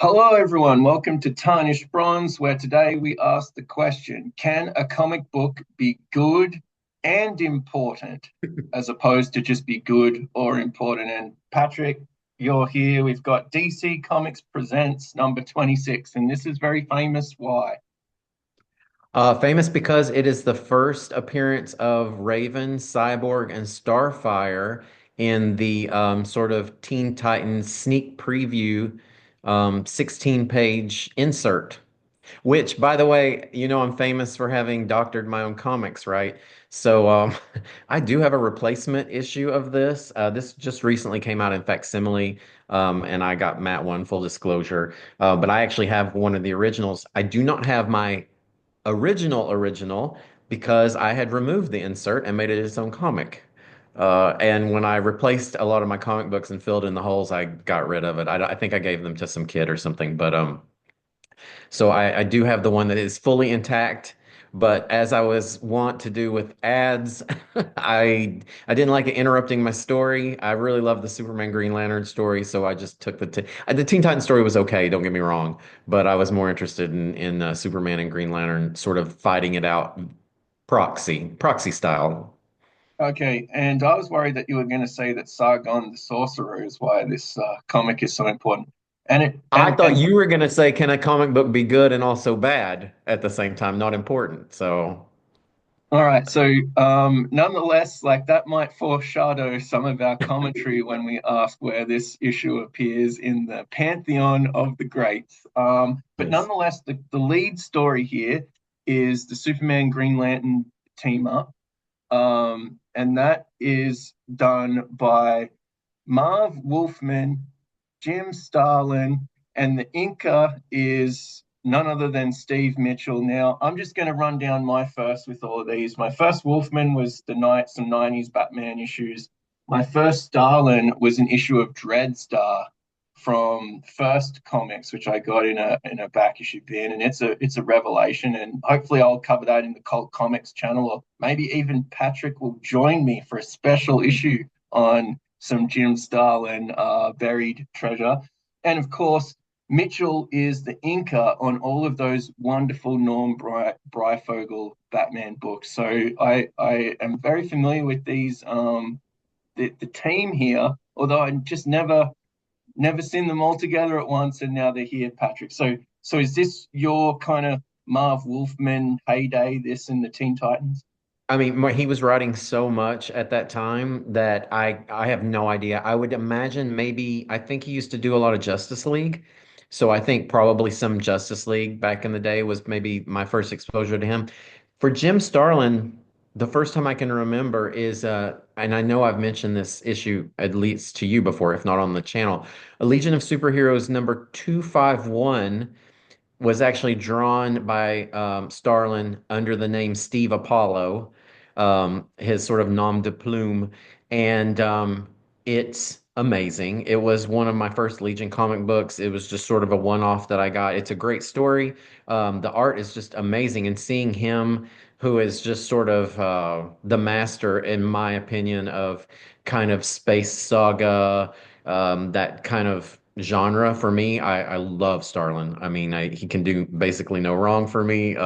Hello, everyone. Welcome to Tarnished Bronze, where today we ask the question: can a comic book be good and important, as opposed to just be good or important? And Patrick, you're here. We've got DC Comics Presents number 26, and this is very famous. Why? Famous because it is the first appearance of Raven, Cyborg, and Starfire in the sort of Teen Titans sneak preview 16-page insert. Which, by the way, I'm famous for having doctored my own comics, right? So I do have a replacement issue of this. This just recently came out in facsimile, and I got Matt one, full disclosure. But I actually have one of the originals. I do not have my original because I had removed the insert and made it its own comic. And when I replaced a lot of my comic books and filled in the holes, I got rid of it. I think I gave them to some kid or something. But so I do have the one that is fully intact. But as I was wont to do with ads, I didn't like it interrupting my story. I really love the Superman Green Lantern story, so I just took the Teen Titans story was okay, don't get me wrong, but I was more interested in Superman and Green Lantern sort of fighting it out proxy style. Okay, and I was worried that you were going to say that Sargon the Sorcerer is why this comic is so important. And it I thought you were gonna say, can a comic book be good and also bad at the same time, not important. So All right, so nonetheless, like that might foreshadow some of our commentary when we ask where this issue appears in the pantheon of the greats. But yes. nonetheless, the lead story here is the Superman Green Lantern team up, and that is done by Marv Wolfman, Jim Starlin, and the inker is none other than Steve Mitchell. Now, I'm just going to run down my first with all of these. My first Wolfman was some 90s Batman issues. My first Starlin was an issue of Dreadstar from First Comics, which I got in a back issue bin, and it's a revelation. And hopefully, I'll cover that in the Cult Comics channel, or maybe even Patrick will join me for a special issue on some Jim Starlin buried treasure. And of course, Mitchell is the inker on all of those wonderful Norm Breyfogle Batman books. So I am very familiar with these the team here, although I just never seen them all together at once, and now they're here, Patrick. So is this your kind of Marv Wolfman heyday? This and the Teen Titans? I mean, he was writing so much at that time that I have no idea. I would imagine maybe I think he used to do a lot of Justice League. So I think probably some Justice League back in the day was maybe my first exposure to him. For Jim Starlin, the first time I can remember is and I know I've mentioned this issue at least to you before, if not on the channel. A Legion of Superheroes number 251 was actually drawn by Starlin under the name Steve Apollo, his sort of nom de plume, and it's amazing. It was one of my first Legion comic books. It was just sort of a one-off that I got. It's a great story. The art is just amazing, and seeing him, who is just sort of the master, in my opinion, of kind of space saga, that kind of genre for me. I love Starlin. I mean, he can do basically no wrong for me.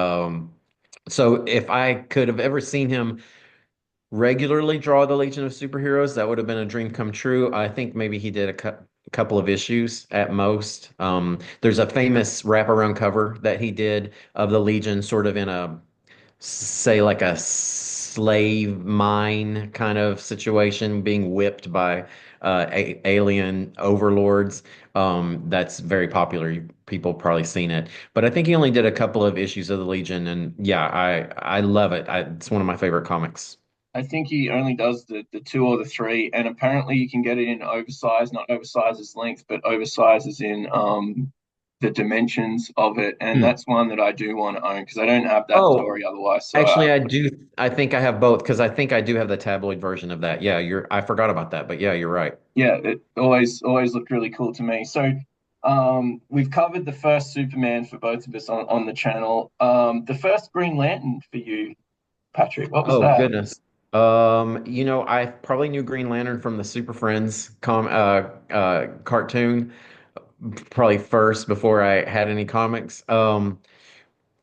So if I could have ever seen him regularly draw the Legion of Superheroes, that would have been a dream come true. I think maybe he did couple of issues at most. There's a famous wraparound cover that he did of the Legion, sort of in a say like a slave mine kind of situation, being whipped by alien overlords. That's very popular. People probably seen it, but I think he only did a couple of issues of the Legion, and yeah, I love it. It's one of my favorite comics. I think he only does the two or the three, and apparently you can get it in oversized, not oversized as length, but oversized as in the dimensions of it. And Hmm. that's one that I do want to own because I don't have that Oh, story otherwise. So actually, I do. I think I have both because I think I do have the tabloid version of that. Yeah, I forgot about that, but yeah, you're right. yeah, it always looked really cool to me. So we've covered the first Superman for both of us on the channel. The first Green Lantern for you, Patrick. What was Oh that? goodness. I probably knew Green Lantern from the Super Friends cartoon, probably first before I had any comics.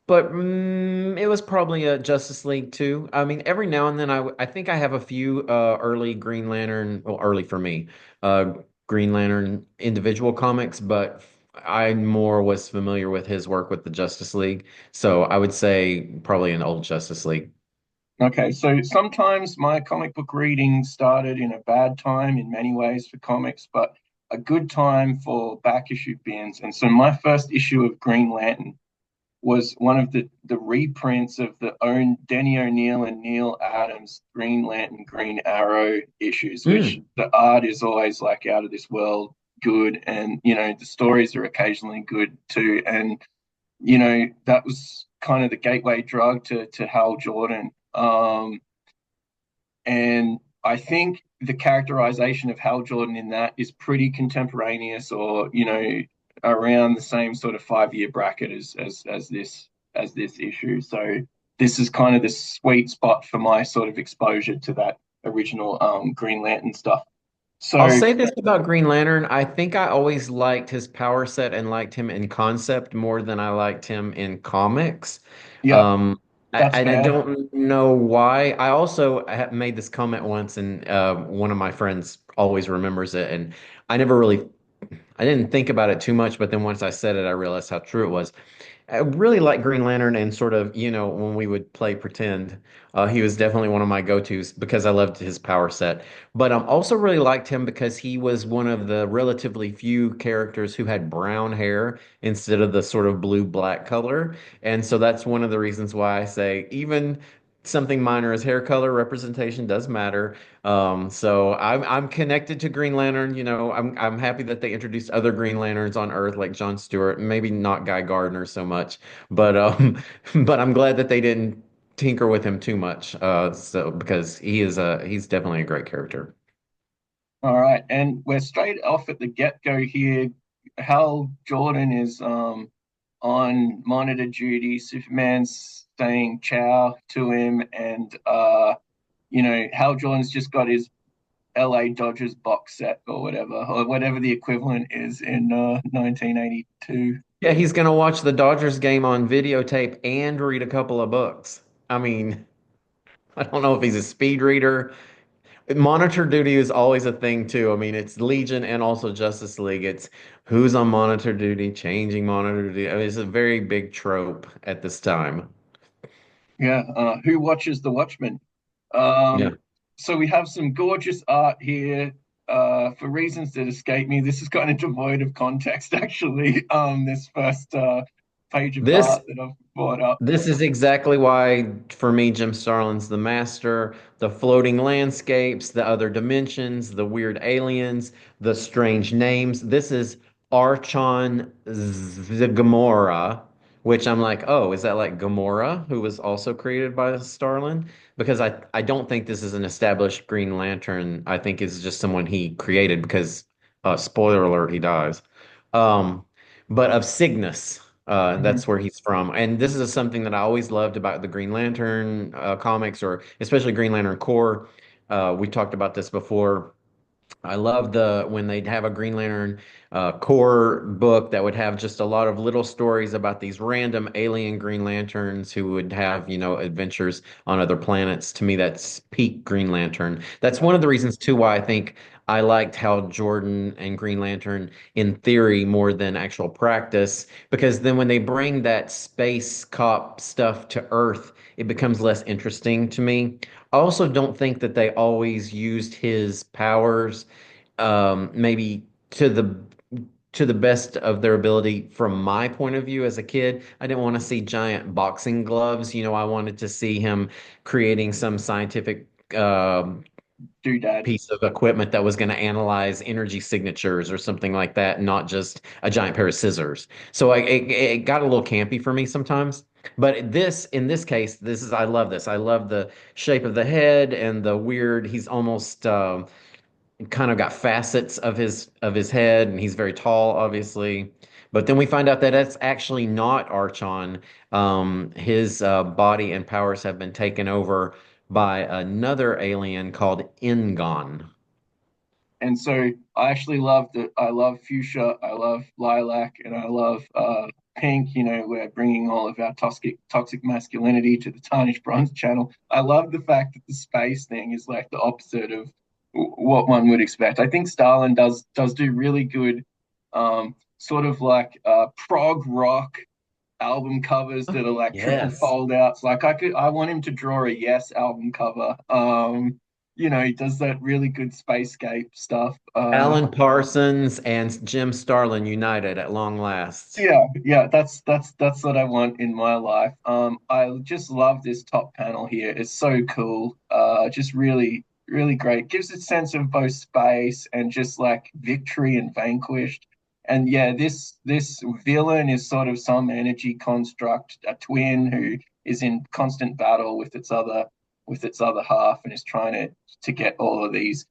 But it was probably a Justice League too. I mean, every now and then I think I have a few early Green Lantern, well, early for me, uh, Green Lantern individual comics, but I more was familiar with his work with the Justice League. So I would say probably an old Justice League. Okay, so sometimes my comic book reading started in a bad time in many ways for comics, but a good time for back issue bins. And so my first issue of Green Lantern was one of the reprints of the own Denny O'Neil and Neil Adams Green Lantern Green Arrow issues, which Mm. the art is always like out of this world good, and the stories are occasionally good too. And that was kind of the gateway drug to Hal Jordan. And I think the characterization of Hal Jordan in that is pretty contemporaneous, or around the same sort of 5 year bracket as this issue. So this is kind of the sweet spot for my sort of exposure to that original Green Lantern stuff. I'll So say this about Green Lantern. I think I always liked his power set and liked him in concept more than I liked him in comics. yeah, Um, that's and I fair. don't know why. I also made this comment once, and one of my friends always remembers it. And I never really, I didn't think about it too much, but then once I said it, I realized how true it was. I really like Green Lantern and sort of, when we would play pretend, he was definitely one of my go-tos because I loved his power set. But also really liked him because he was one of the relatively few characters who had brown hair instead of the sort of blue-black color. And so that's one of the reasons why I say even something minor as hair color representation does matter. So I'm connected to Green Lantern. I'm happy that they introduced other Green Lanterns on Earth like John Stewart, maybe not Guy Gardner so much, but but I'm glad that they didn't tinker with him too much. So because he's definitely a great character. All right, and we're straight off at the get-go here. Hal Jordan is on monitor duty. Superman's saying ciao to him, and Hal Jordan's just got his LA Dodgers box set or whatever the equivalent is in 1982. Yeah, he's gonna watch the Dodgers game on videotape and read a couple of books. I mean, I don't know if he's a speed reader. Monitor duty is always a thing too. I mean, it's Legion and also Justice League. It's who's on monitor duty, changing monitor duty. I mean, it's a very big trope at this time. Yeah, who watches The Watchmen? Yeah. Um, so we have some gorgeous art here. For reasons that escape me, this is kind of devoid of context, actually. This first page of This art that I've brought up. This is exactly why, for me, Jim Starlin's the master. The floating landscapes, the other dimensions, the weird aliens, the strange names. This is Archon Gamora, which I'm like, oh, is that like Gamora, who was also created by Starlin? Because I don't think this is an established Green Lantern. I think it's just someone he created because, spoiler alert, he dies. Um, but of Cygnus. Mhm. That's where he's from. And this is something that I always loved about the Green Lantern comics, or especially Green Lantern Corps. We talked about this before. I love the when they'd have a Green Lantern core book that would have just a lot of little stories about these random alien Green Lanterns who would have, adventures on other planets. To me, that's peak Green Lantern. That's Yeah. one of the reasons too why I think I liked Hal Jordan and Green Lantern in theory more than actual practice, because then when they bring that space cop stuff to Earth, it becomes less interesting to me. I also don't think that they always used his powers maybe to the best of their ability from my point of view as a kid. I didn't want to see giant boxing gloves. I wanted to see him creating some scientific Doodad. piece of equipment that was going to analyze energy signatures or something like that, not just a giant pair of scissors. So it got a little campy for me sometimes. But in this case, I love this. I love the shape of the head and the weird. He's almost kind of got facets of his head, and he's very tall, obviously. But then we find out that that's actually not Archon. His body and powers have been taken over by another alien called Ingon. And so I actually love that. I love fuchsia, I love lilac, and I love pink. We're bringing all of our toxic masculinity to the Tarnished Bronze channel. I love the fact that the space thing is like the opposite of what one would expect. I think Starlin does do really good, sort of like prog rock album covers that are like triple Yes. fold outs. Like I want him to draw a Yes album cover. He does that really good spacescape stuff. Alan Parsons and Jim Starlin united at long last. Yeah, that's what I want in my life. I just love this top panel here. It's so cool. Just really, really great. Gives a sense of both space and just like victory and vanquished. And yeah, this villain is sort of some energy construct, a twin who is in constant battle with its other half and is trying to get all of these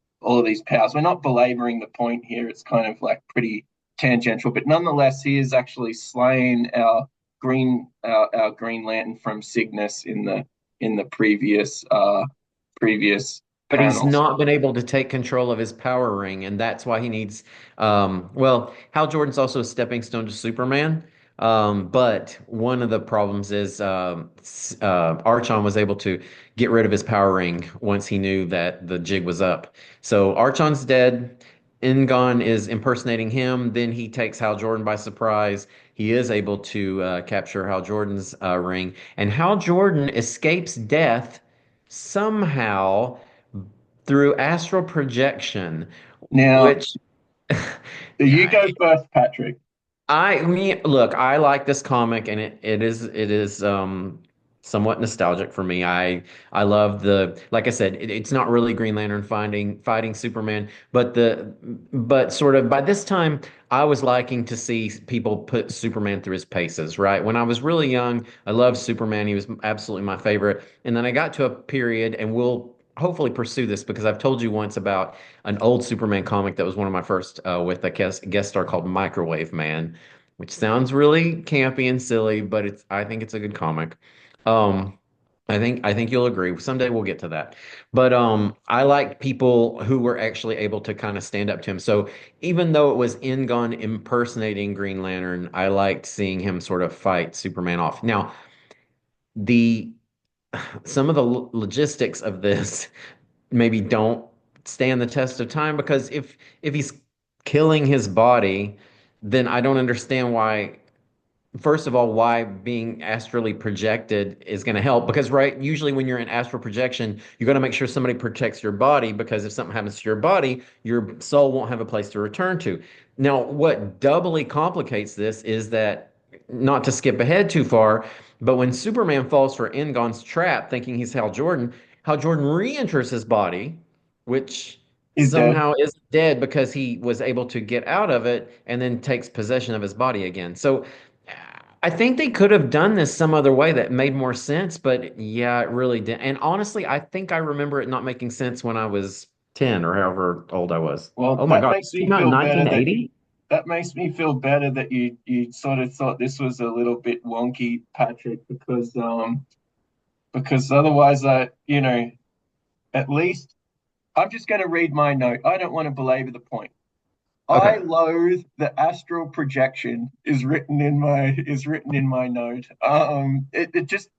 powers. We're not belaboring the point here. It's kind of like pretty tangential, but nonetheless, he is actually slain our Green Lantern from Cygnus in the previous But he's panels. not been able to take control of his power ring, and that's why he needs. Well, Hal Jordan's also a stepping stone to Superman. But one of the problems is Archon was able to get rid of his power ring once he knew that the jig was up. So Archon's dead. Ingon is impersonating him. Then he takes Hal Jordan by surprise. He is able to capture Hal Jordan's ring, and Hal Jordan escapes death somehow through astral projection, Now, which you go first, Patrick. look, I like this comic and it is somewhat nostalgic for me. I love the like I said, it's not really Green Lantern fighting Superman, but sort of by this time I was liking to see people put Superman through his paces, right? When I was really young, I loved Superman. He was absolutely my favorite. And then I got to a period, and we'll hopefully pursue this because I've told you once about an old Superman comic that was one of my first with a guest star called Microwave Man, which sounds really campy and silly, but I think it's a good comic. Um, I think you'll agree. Someday we'll get to that. But I like people who were actually able to kind of stand up to him. So even though it was Ingon impersonating Green Lantern, I liked seeing him sort of fight Superman off. Now, the some of the logistics of this maybe don't stand the test of time because if he's killing his body, then I don't understand why. First of all, why being astrally projected is going to help because right, usually when you're in astral projection, you're going to make sure somebody protects your body because if something happens to your body, your soul won't have a place to return to. Now, what doubly complicates this is that not to skip ahead too far, but when Superman falls for Ingon's trap, thinking he's Hal Jordan re-enters his body, which He's dead. somehow is dead because he was able to get out of it and then takes possession of his body again. So I think they could have done this some other way that made more sense, but yeah, it really did. And honestly, I think I remember it not making sense when I was 10 or however old I was. Well, Oh my God, this came out in 1980? that makes me feel better that you sort of thought this was a little bit wonky, Patrick, because otherwise at least I'm just going to read my note. I don't want to belabor the point. I Okay. loathe the astral projection is written in my note. It just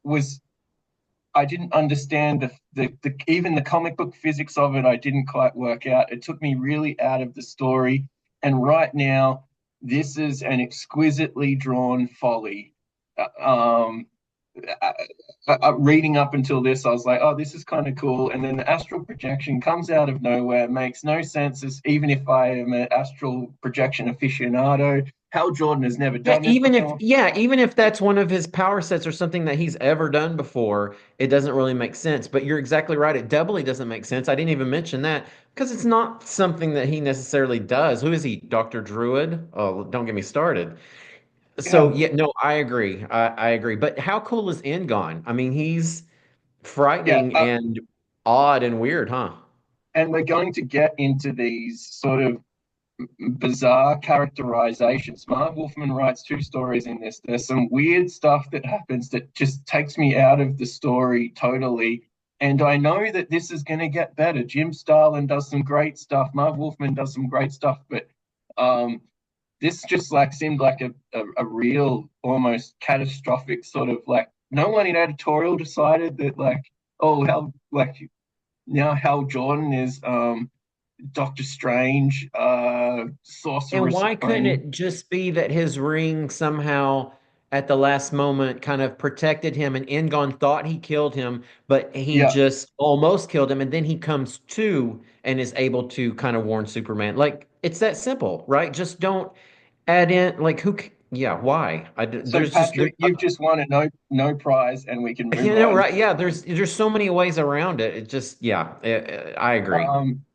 was. I didn't understand the even the comic book physics of it. I didn't quite work out. It took me really out of the story. And right now, this is an exquisitely drawn folly. Uh, Um, Reading up until this, I was like, oh, this is kind of cool. And then the astral projection comes out of nowhere, makes no sense, even if I am an astral projection aficionado. Hal Jordan has never Yeah, done this before. even if that's one of his power sets or something that he's ever done before, it doesn't really make sense. But you're exactly right. It doubly doesn't make sense. I didn't even mention that because it's not something that he necessarily does. Who is he? Dr. Druid? Oh, don't get me started. So Yeah, yeah, no, I agree. I agree. But how cool is Ingon? I mean, he's yeah. frightening and odd and weird, huh? And we're going to get into these sort of bizarre characterizations. Marv Wolfman writes two stories in this. There's some weird stuff that happens that just takes me out of the story totally. And I know that this is going to get better. Jim Starlin does some great stuff. Marv Wolfman does some great stuff, but um, this just like seemed like a real, almost catastrophic sort of like no one in editorial decided that like, oh, how like now Hal Jordan is Doctor Strange, And Sorcerer why couldn't Supreme. it just be that his ring somehow at the last moment kind of protected him and Engon thought he killed him, but he Yeah. just almost killed him and then he comes to and is able to kind of warn Superman. Like it's that simple, right? Just don't add in like yeah, why? So There's just there's Patrick, you've just won a no prize, and we can move you know on. right, yeah, there's so many ways around it. It just yeah, I agree. Um,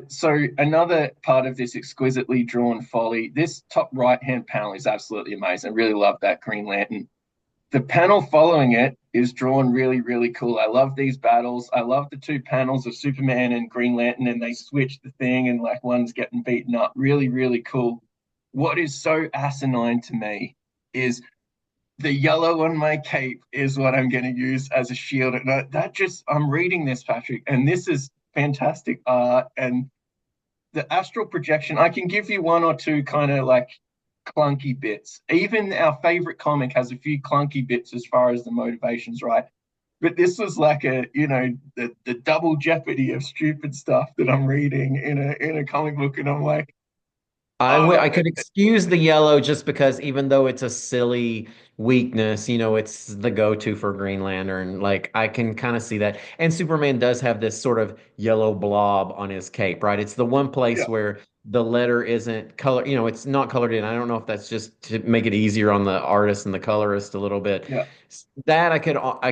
so another part of this exquisitely drawn folly, this top right hand panel is absolutely amazing. I really love that Green Lantern. The panel following it is drawn really, really cool. I love these battles. I love the two panels of Superman and Green Lantern, and they switch the thing, and like one's getting beaten up. Really, really cool. What is so asinine to me is the yellow on my cape is what I'm going to use as a shield. And that just, I'm reading this, Patrick, and this is fantastic art. And the astral projection, I can give you one or two kind of like clunky bits. Even our favorite comic has a few clunky bits as far as the motivations, right? But this was like the double jeopardy of stupid stuff that I'm reading in a comic book, and I'm like, oh, I could excuse the yellow just because even though it's a silly weakness, it's the go-to for Green Lantern. Like I can kind of see that. And Superman does have this sort of yellow blob on his cape, right? It's the one place yeah, where the letter isn't color, it's not colored in. I don't know if that's just to make it easier on the artist and the colorist a little bit. yeah, That I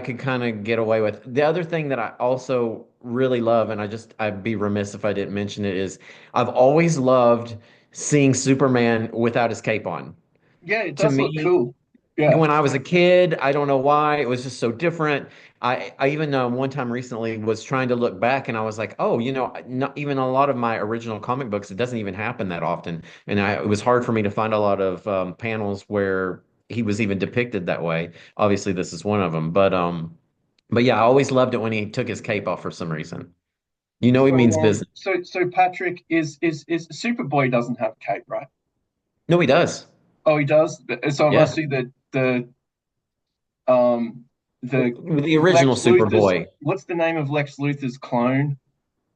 could kind of get away with. The other thing that I also really love, and I'd be remiss if I didn't mention it, is I've always loved seeing Superman without his cape on. yeah. It To does look me, cool. Yeah, when I was a kid, I don't know why, it was just so different. I even one time recently was trying to look back and I was like, oh, not even a lot of my original comic books, it doesn't even happen that often. And it was hard for me to find a lot of panels where he was even depicted that way. Obviously, this is one of them. But yeah, I always loved it when he took his cape off for some reason. He So means business. Patrick is Superboy doesn't have a cape, right? No, he does. Oh, he does. So it must Yeah. be um the The original Lex Luthor's, Superboy. what's the name of Lex Luthor's clone?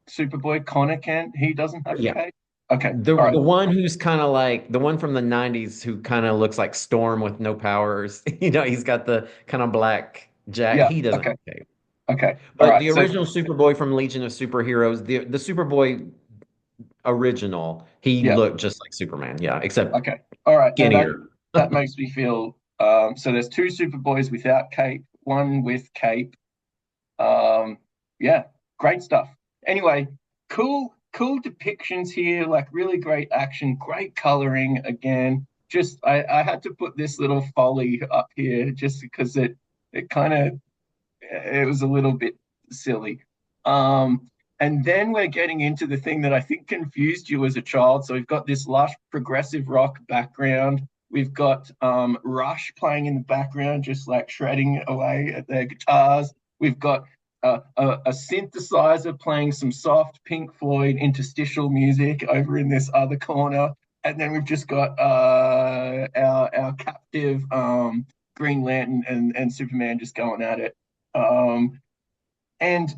Superboy Connor can he doesn't have a Yeah. cape. Okay, The all right, the one who's kind of like the one from the 90s who kind of looks like Storm with no powers. He's got the kind of black jack. yeah, He doesn't okay, have a cape. okay, all But right. the So original Superboy from Legion of Superheroes, the Superboy original, he yeah, looked just like Superman. Yeah, except okay, all right. Now skinnier. that makes me feel. So there's two Superboys without cape, one with cape. Um, yeah, great stuff. Anyway, cool depictions here, like really great action, great coloring again. Just I had to put this little folly up here just because it kind of it was a little bit silly. And then we're getting into the thing that I think confused you as a child. So we've got this lush progressive rock background. We've got Rush playing in the background, just like shredding away at their guitars. We've got a synthesizer playing some soft Pink Floyd interstitial music over in this other corner. And then we've just got our captive Green Lantern and Superman just going at it. Um, and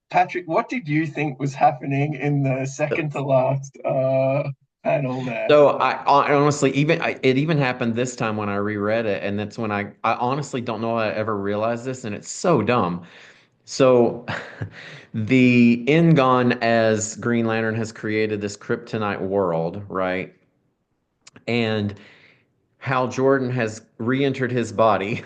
Patrick, what did you think was happening in the second to last panel there? So I honestly it even happened this time when I reread it, and that's when I honestly don't know I ever realized this, and it's so dumb. So the Ingon as Green Lantern has created this kryptonite world, right? And Hal Jordan has re-entered his body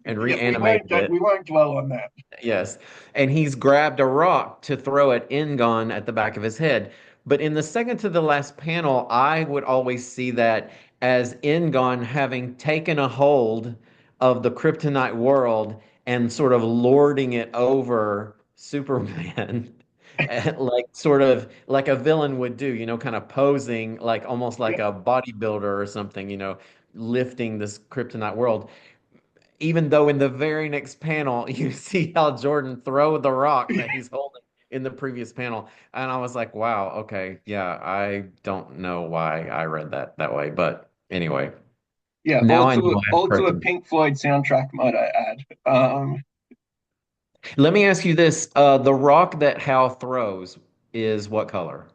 and Yeah, reanimated it. we won't dwell on that. Yes. And he's grabbed a rock to throw at Ingon at the back of his head. But in the second to the last panel, I would always see that as Ingon having taken a hold of the kryptonite world and sort of lording it over Superman. Like sort of like a villain would do, kind of posing like almost like Yeah, a bodybuilder or something, lifting this kryptonite world even though in the very next panel you see how Jordan throw the rock that he's holding in the previous panel. And I was like, wow, okay, yeah, I don't know why I read that way. But anyway, Yeah, now I know I have all to a corrected. Pink Floyd soundtrack, might I add. Let me ask you this. The rock that Hal throws is what color?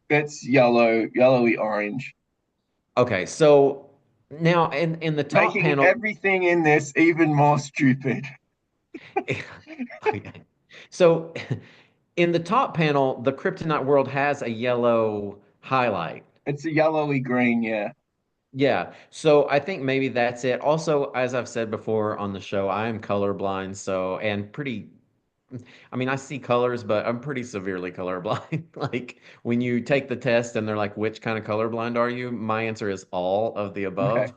It's yellow, yellowy orange, Okay, so now in the top making panel, everything in this even more stupid. okay. So in the top panel, the Kryptonite world has a yellow highlight. It's a yellowy green, yeah. Yeah, so I think maybe that's it. Also, as I've said before on the show, I am colorblind, so and pretty I mean, I see colors, but I'm pretty severely colorblind. Like when you take the test and they're like, which kind of colorblind are you? My answer is all of the Okay, above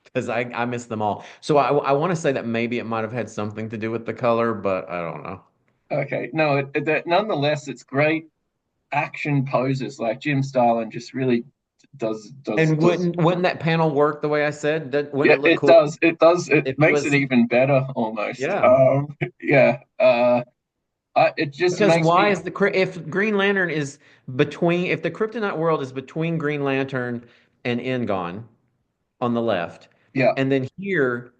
because I miss them all. So I want to say that maybe it might have had something to do with the color, but I don't know. okay. No, nonetheless, it's great action poses. Like Jim Starlin just really And does. wouldn't that panel work the way I said? That wouldn't Yeah, it look it cool does. It does. It if it makes it was? even better almost. Yeah. Yeah. It just Because makes why me. is if Green Lantern is between if the Kryptonite world is between Green Lantern and Engon on the left, Yeah, and then here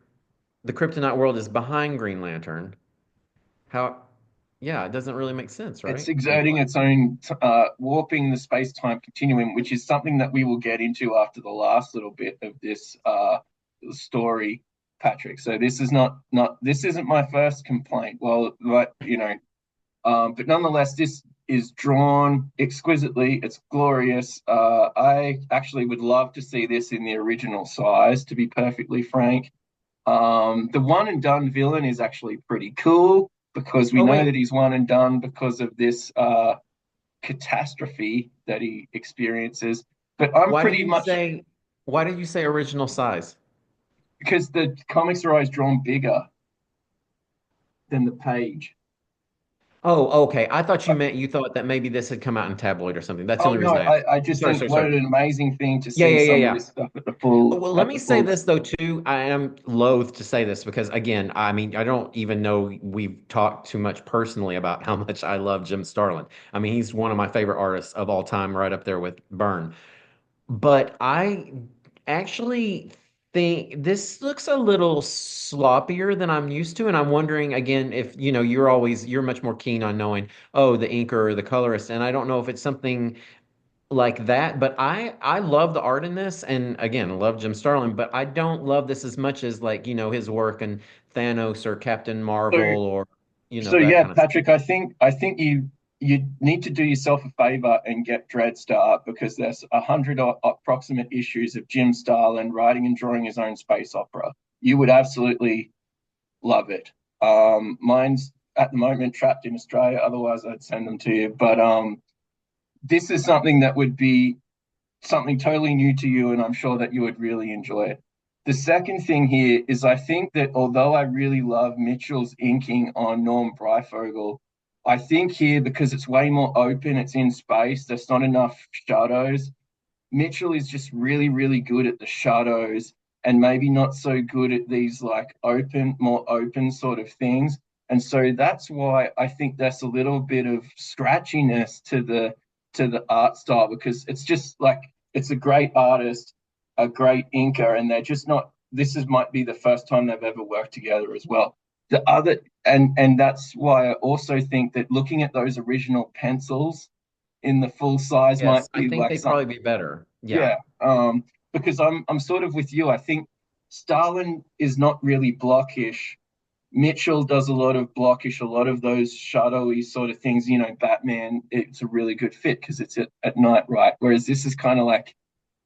the Kryptonite world is behind Green Lantern. How, yeah, it doesn't really make sense, it's right? exerting Anyway. its own, warping the space-time continuum, which is something that we will get into after the last little bit of this story, Patrick. So this is not this isn't my first complaint. Well, but but nonetheless, this is drawn exquisitely. It's glorious. I actually would love to see this in the original size, to be perfectly frank. The one and done villain is actually pretty cool because we Oh know wait, that he's one and done because of this catastrophe that he experiences. But I'm why did pretty you much say why did you say original size? because the comics are always drawn bigger than the page. Oh, okay. I thought you thought that maybe this had come out in tabloid or something. That's the Oh only no, reason I asked. I just Sorry, think sorry, what sorry. an amazing thing to Yeah, see yeah, yeah, some of yeah. this stuff Well, let at me the say full. this though too. I am loath to say this because again, I mean, I don't even know we've talked too much personally about how much I love Jim Starlin. I mean, he's one of my favorite artists of all time, right up there with Byrne. But I actually think this looks a little sloppier than I'm used to, and I'm wondering again if you're much more keen on knowing, oh, the inker or the colorist, and I don't know if it's something like that, but I love the art in this, and again, love Jim Starlin, but I don't love this as much as like, his work in Thanos or Captain Marvel So or that yeah, kind of stuff. Patrick, I think you need to do yourself a favor and get Dreadstar because there's 100 approximate issues of Jim Starlin writing and drawing his own space opera. You would absolutely love it. Mine's at the moment trapped in Australia, otherwise I'd send them to you. But this is something that would be something totally new to you, and I'm sure that you would really enjoy it. The second thing here is I think that although I really love Mitchell's inking on Norm Breyfogle, I think here because it's way more open, it's in space, there's not enough shadows. Mitchell is just really, really good at the shadows and maybe not so good at these like more open sort of things. And so that's why I think there's a little bit of scratchiness to the art style because it's just like it's a great artist, a great inker, and they're just not. This is might be the first time they've ever worked together as well. The other and that's why I also think that looking at those original pencils in the full size might Yes, I be think like they'd something. probably be better. Yeah. Yeah, because I'm sort of with you. I think Starlin is not really blockish. Mitchell does a lot of blockish, a lot of those shadowy sort of things. Batman, it's a really good fit because it's at night, right? Whereas this is kind of like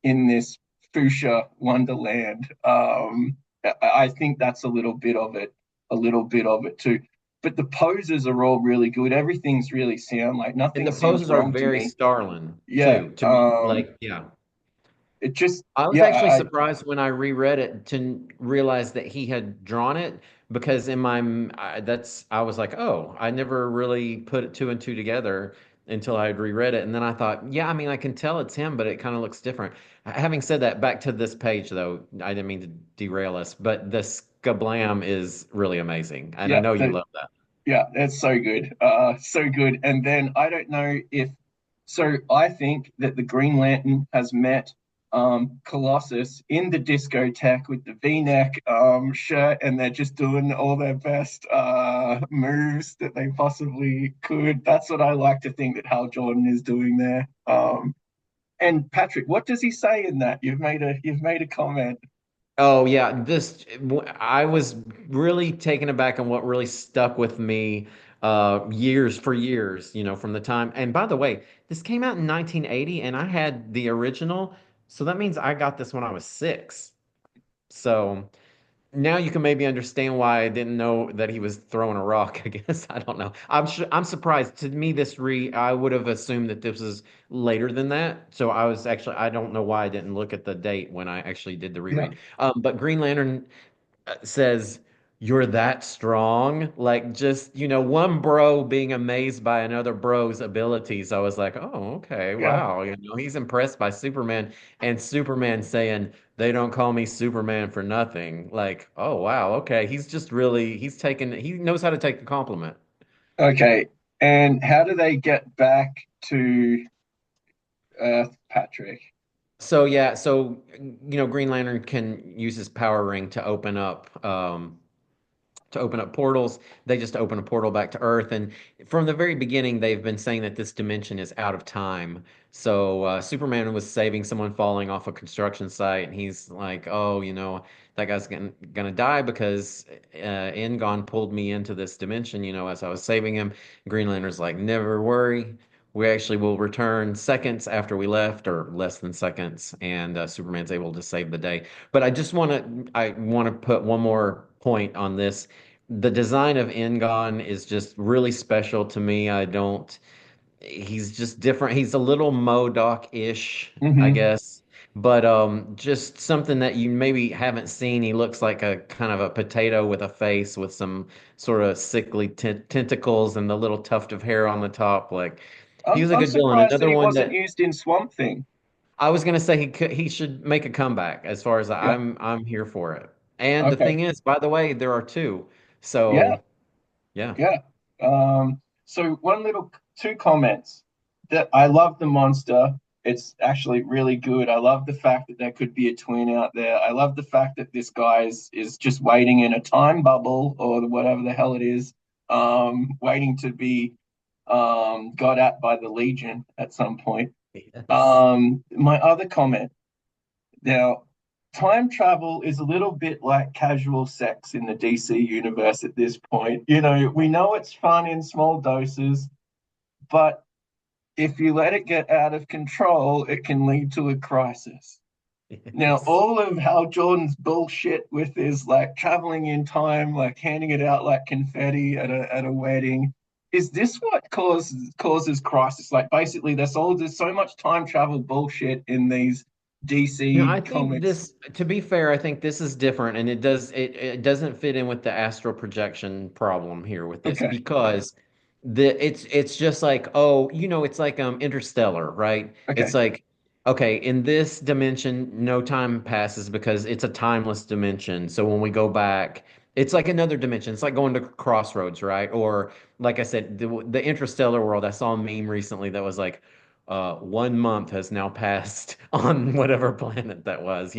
in this fuchsia wonderland. I think that's a little bit of it too. But the poses are all really good. Everything's really sound. Like And nothing the seems poses are wrong to very me. Starlin Yeah. too, to me. Like, yeah. It just I was yeah. actually surprised when I reread it to realize that he had drawn it because in my I was like, oh, I never really put two and two together until I had reread it. And then I thought, yeah, I mean, I can tell it's him, but it kind of looks different. Having said that, back to this page, though, I didn't mean to derail us, but the Skablam is really amazing. And I Yeah, know you love that. yeah, that's so good. So good. And then I don't know if so I think that the Green Lantern has met Colossus in the discotheque with the V-neck shirt, and they're just doing all their best moves that they possibly could. That's what I like to think that Hal Jordan is doing there. And Patrick, what does he say in that? You've made a comment. Oh yeah, I was really taken aback on what really stuck with me years for years, from the time. And by the way, this came out in 1980 and I had the original, so that means I got this when I was 6. So now you can maybe understand why I didn't know that he was throwing a rock, I guess. I don't know. I'm surprised. To me, I would have assumed that this was later than that. So I don't know why I didn't look at the date when I actually did the Yeah. reread. But Green Lantern says, "You're that strong." Like just, one bro being amazed by another bro's abilities. I was like, "Oh, okay. Yeah. Wow." He's impressed by Superman and Superman saying, "They don't call me Superman for nothing." Like, "Oh, wow. Okay." He knows how to take a compliment. Okay. And how do they get back to Earth, Patrick? So yeah, Green Lantern can use his power ring to open up portals. They just open a portal back to Earth. And from the very beginning, they've been saying that this dimension is out of time. So Superman was saving someone falling off a construction site, and he's like, "Oh, that guy's gonna die because Engon pulled me into this dimension. As I was saving him." Green Lantern's like, "Never worry." We actually will return seconds after we left, or less than seconds, and Superman's able to save the day. But I want to put one more point on this. The design of Engon is just really special to me. He's just different. He's a little MODOK-ish, I Hmm. guess. But just something that you maybe haven't seen. He looks like a kind of a potato with a face with some sort of sickly tentacles and the little tuft of hair on the top. Like he I'm was a I'm good villain. surprised that Another he one wasn't that used in Swamp Thing. I was gonna say he should make a comeback as far as Yeah. I'm here for it. And the Okay. thing is, by the way, there are two. Yeah. So yeah. Yeah. So two comments. That I love the monster. It's actually really good. I love the fact that there could be a twin out there. I love the fact that this guy is just waiting in a time bubble or whatever the hell it is, waiting to be got at by the Legion at some point. Yes. My other comment now, time travel is a little bit like casual sex in the DC universe at this point. We know it's fun in small doses, but if you let it get out of control, it can lead to a crisis. Now, Yes. all of Hal Jordan's bullshit with his like traveling in time, like handing it out like confetti at a wedding, is this what causes crisis? Like basically, there's so much time travel bullshit in these DC I think comics. to be fair, I think this is different, and it doesn't fit in with the astral projection problem here with this Okay, because it's just like, oh, it's like Interstellar, right? It's okay, like, okay, in this dimension, no time passes because it's a timeless dimension. So when we go back, it's like another dimension. It's like going to Crossroads, right? Or like I said, the Interstellar world. I saw a meme recently that was like 1 month has now passed on whatever planet that was.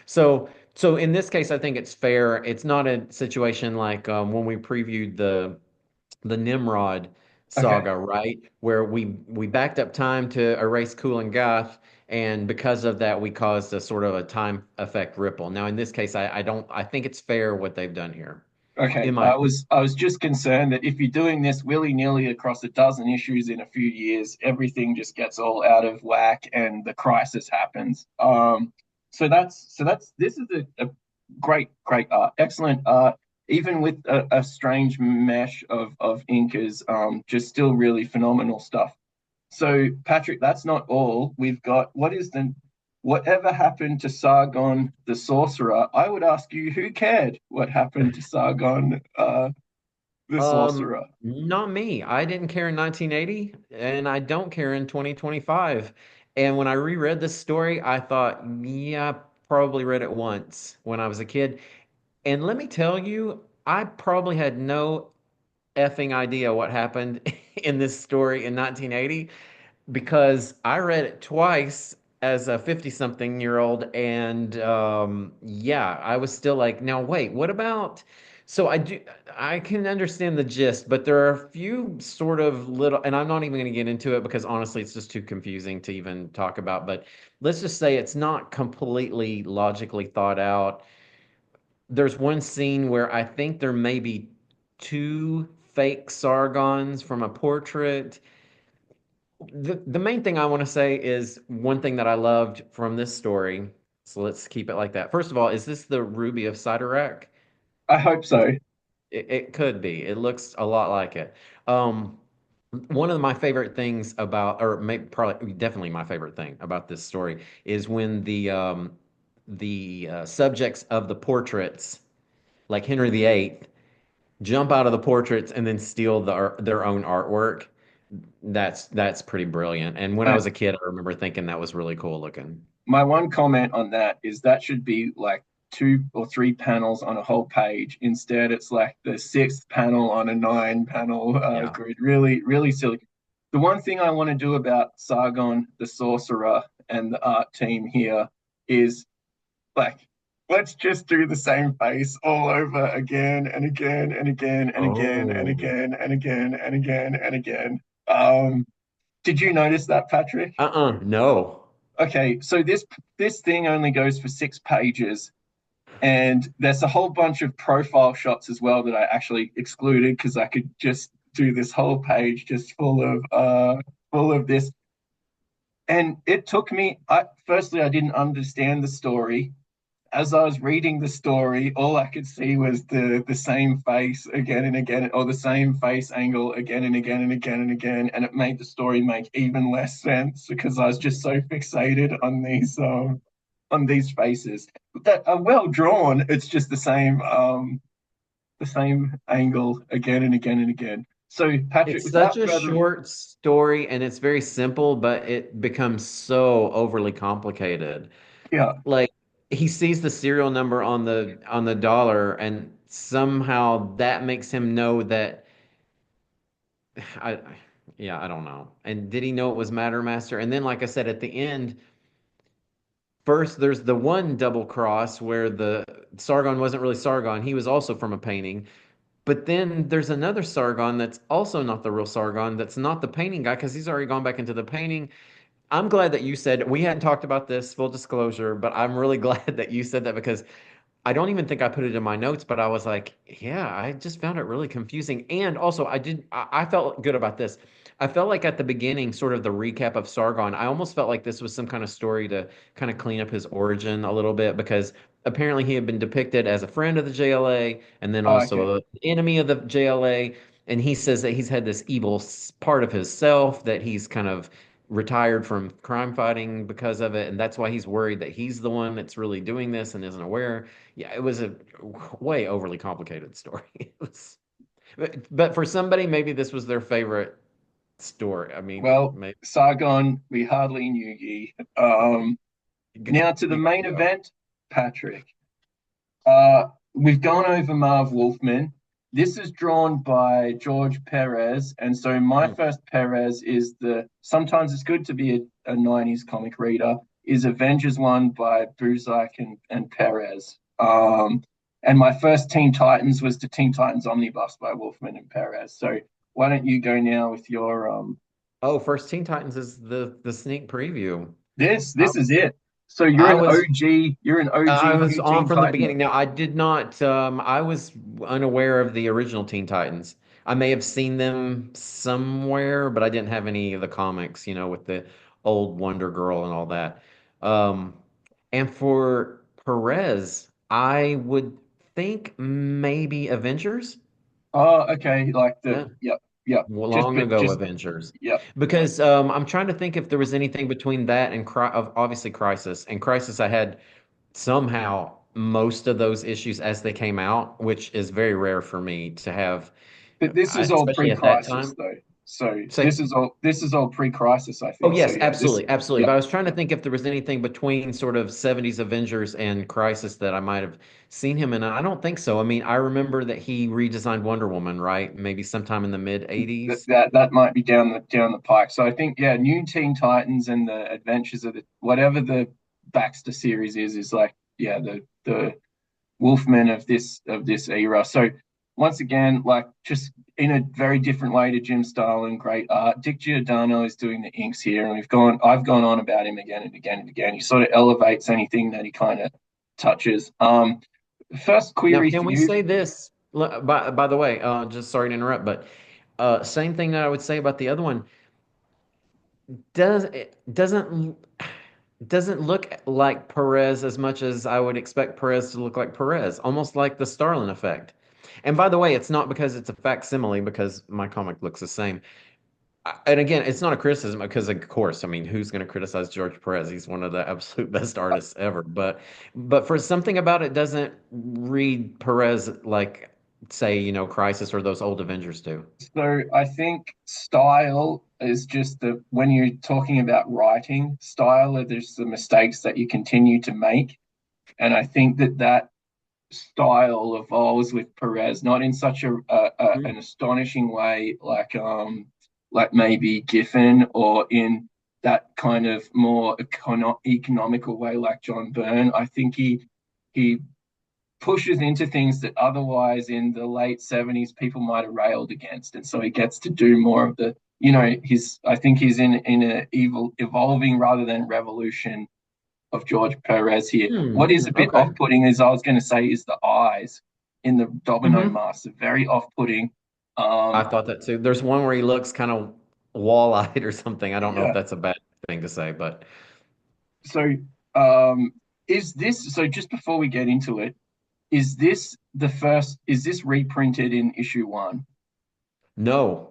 So in this case, I think it's fair. It's not a situation like when we previewed the Nimrod okay, saga, right? Where we backed up time to erase Cool and Goth, and because of that, we caused a sort of a time effect ripple. Now, in this case, I think it's fair what they've done here, okay. in my I was just concerned that if you're doing this willy-nilly across a dozen issues in a few years, everything just gets all out of whack and the crisis happens. So that's this is a great art, excellent art, even with a strange mesh of inkers, just still really phenomenal stuff. So, Patrick, that's not all. We've got whatever happened to Sargon the sorcerer? I would ask you, who cared what happened to Sargon? the sorcerer. Not me. I didn't care in 1980, and I don't care in 2025. And when I reread this story, I thought, yeah, I probably read it once when I was a kid. And let me tell you, I probably had no effing idea what happened in this story in 1980 because I read it twice as a 50 something year old. And yeah, I was still like, now wait, what about? So I can understand the gist, but there are a few sort of little, and I'm not even going to get into it because honestly, it's just too confusing to even talk about. But let's just say it's not completely logically thought out. There's one scene where I think there may be two fake Sargons from a portrait. The main thing I want to say is one thing that I loved from this story. So let's keep it like that. First of all, is this the Ruby of Sidorak? I hope Is so. it could be. It looks a lot like it. Um, One of my favorite things about, or maybe probably definitely my favorite thing about this story is when the subjects of the portraits, like Henry VIII, jump out of the portraits and then steal their own artwork. That's pretty brilliant. And when I Uh, was a kid, I remember thinking that was really cool looking. my one comment on that is that should be like two or three panels on a whole page. Instead, it's like the sixth panel on a nine panel Yeah. grid. Really, really silly. The one thing I want to do about Sargon the Sorcerer and the art team here is like, let's just do the same face all over again and again and again and again and Oh. again and again and again and again. Um, did you notice that, Patrick? No. Okay, so this thing only goes for 6 pages, and there's a whole bunch of profile shots as well that I actually excluded because I could just do this whole page just full of this. And it took me. I firstly I didn't understand the story. As I was reading the story, all I could see was the same face again and again, or the same face angle again and again and again and again, and it made the story make even less sense because I was just so fixated on these faces that are well drawn. It's just the same angle again and again and again. So Patrick, It's such without a further, short story and it's very simple, but it becomes so overly complicated. yeah, Like he sees the serial number on the dollar and somehow that makes him know that I yeah, I don't know. And did he know it was Matter Master? And then like I said at the end, first there's the one double cross where the Sargon wasn't really Sargon. He was also from a painting. But then there's another Sargon that's also not the real Sargon, that's not the painting guy because he's already gone back into the painting. I'm glad that you said we hadn't talked about this, full disclosure, but I'm really glad that you said that because I don't even think I put it in my notes, but I was like, yeah, I just found it really confusing. And also, I felt good about this. I felt like at the beginning, sort of the recap of Sargon, I almost felt like this was some kind of story to kind of clean up his origin a little bit because apparently he had been depicted as a friend of the JLA and then okay, also an enemy of the JLA. And he says that he's had this evil part of his self that he's kind of retired from crime fighting because of it. And that's why he's worried that he's the one that's really doing this and isn't aware. Yeah, it was a way overly complicated story. It was, but for somebody, maybe this was their favorite story. I mean, well, maybe Sargon, we hardly knew ye. Now to the you main go. event, Patrick. We've gone over Marv Wolfman. This is drawn by George Perez, and so my Mm. first Perez is the. Sometimes it's good to be a '90s comic reader. Is Avengers one by Buzak and Perez. And my first Teen Titans was the Teen Titans Omnibus by Wolfman and Perez. So why don't you go now with your Oh, first Teen Titans is the sneak preview. I, this is it. So I was You're an I OG was New on Teen from the Titaner. beginning. Now, I did not, I was unaware of the original Teen Titans. I may have seen them somewhere, but I didn't have any of the comics, with the old Wonder Girl and all that. Um, and for Perez, I would think maybe Avengers. Oh, okay. Like Yeah. yep. Well, Just, long but ago, just, Avengers. yep. Because I'm trying to think if there was anything between that and obviously Crisis. And Crisis, I had somehow most of those issues as they came out, which is very rare for me to have. But this is all especially at that pre-crisis time. though. So Say, this is all pre-crisis, I oh think. So yes, yeah, this absolutely, absolutely. yeah. But I was trying to think if there was anything between sort of 70s Avengers and Crisis that I might have seen him in. I don't think so. I mean, I remember that he redesigned Wonder Woman, right? Maybe sometime in the mid that 80s. that might be down the pike. So I think yeah, New Teen Titans and the Adventures of the whatever the Baxter series is like yeah the Wolfman of this era. So once again, like just in a very different way to Jim Starlin, great art. Dick Giordano is doing the inks here, and I've gone on about him again and again and again. He sort of elevates anything that he kind of touches. First Now, query can for we you. say this? By the way, just sorry to interrupt, but same thing that I would say about the other one. Doesn't look like Perez as much as I would expect Perez to look like Perez, almost like the Starlin effect. And by the way, it's not because it's a facsimile, because my comic looks the same. And again, it's not a criticism because, of course, I mean, who's going to criticize George Perez? He's one of the absolute best artists ever. But for something about it doesn't read Perez like, say, Crisis or those old Avengers do. So I think style is just the when you're talking about writing style, there's the mistakes that you continue to make, and I think that style evolves with Perez, not in such Hmm. an astonishing way like maybe Giffen or in that kind of more economical way like John Byrne. I think he pushes into things that otherwise in the late 70s people might have railed against, and so he gets to do more of the his I think he's in a evil evolving rather than revolution of George Perez here. Hmm. What is a bit Okay. off-putting, as I was going to say, is the eyes in the Domino Hmm. mask. They're very off-putting. I Um, thought that too. There's one where he looks kind of wall-eyed or something. I don't know if yeah. that's a bad thing to say, but So, is this so? Just before we get into it, is this the first? Is this reprinted in issue one? no.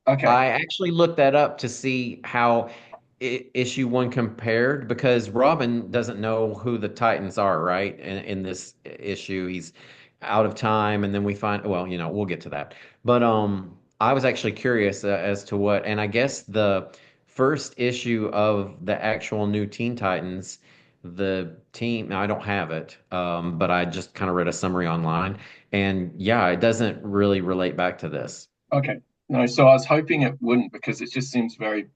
Okay. I actually looked that up to see how issue one compared because Robin doesn't know who the Titans are, right? In this issue, he's out of time, and then we find, well, we'll get to that. But I was actually curious as to what, and I guess the first issue of the actual new Teen Titans, the team, now I don't have it, but I just kind of read a summary online, and yeah, it doesn't really relate back to this. Okay. No, so I was hoping it wouldn't because it just seems very.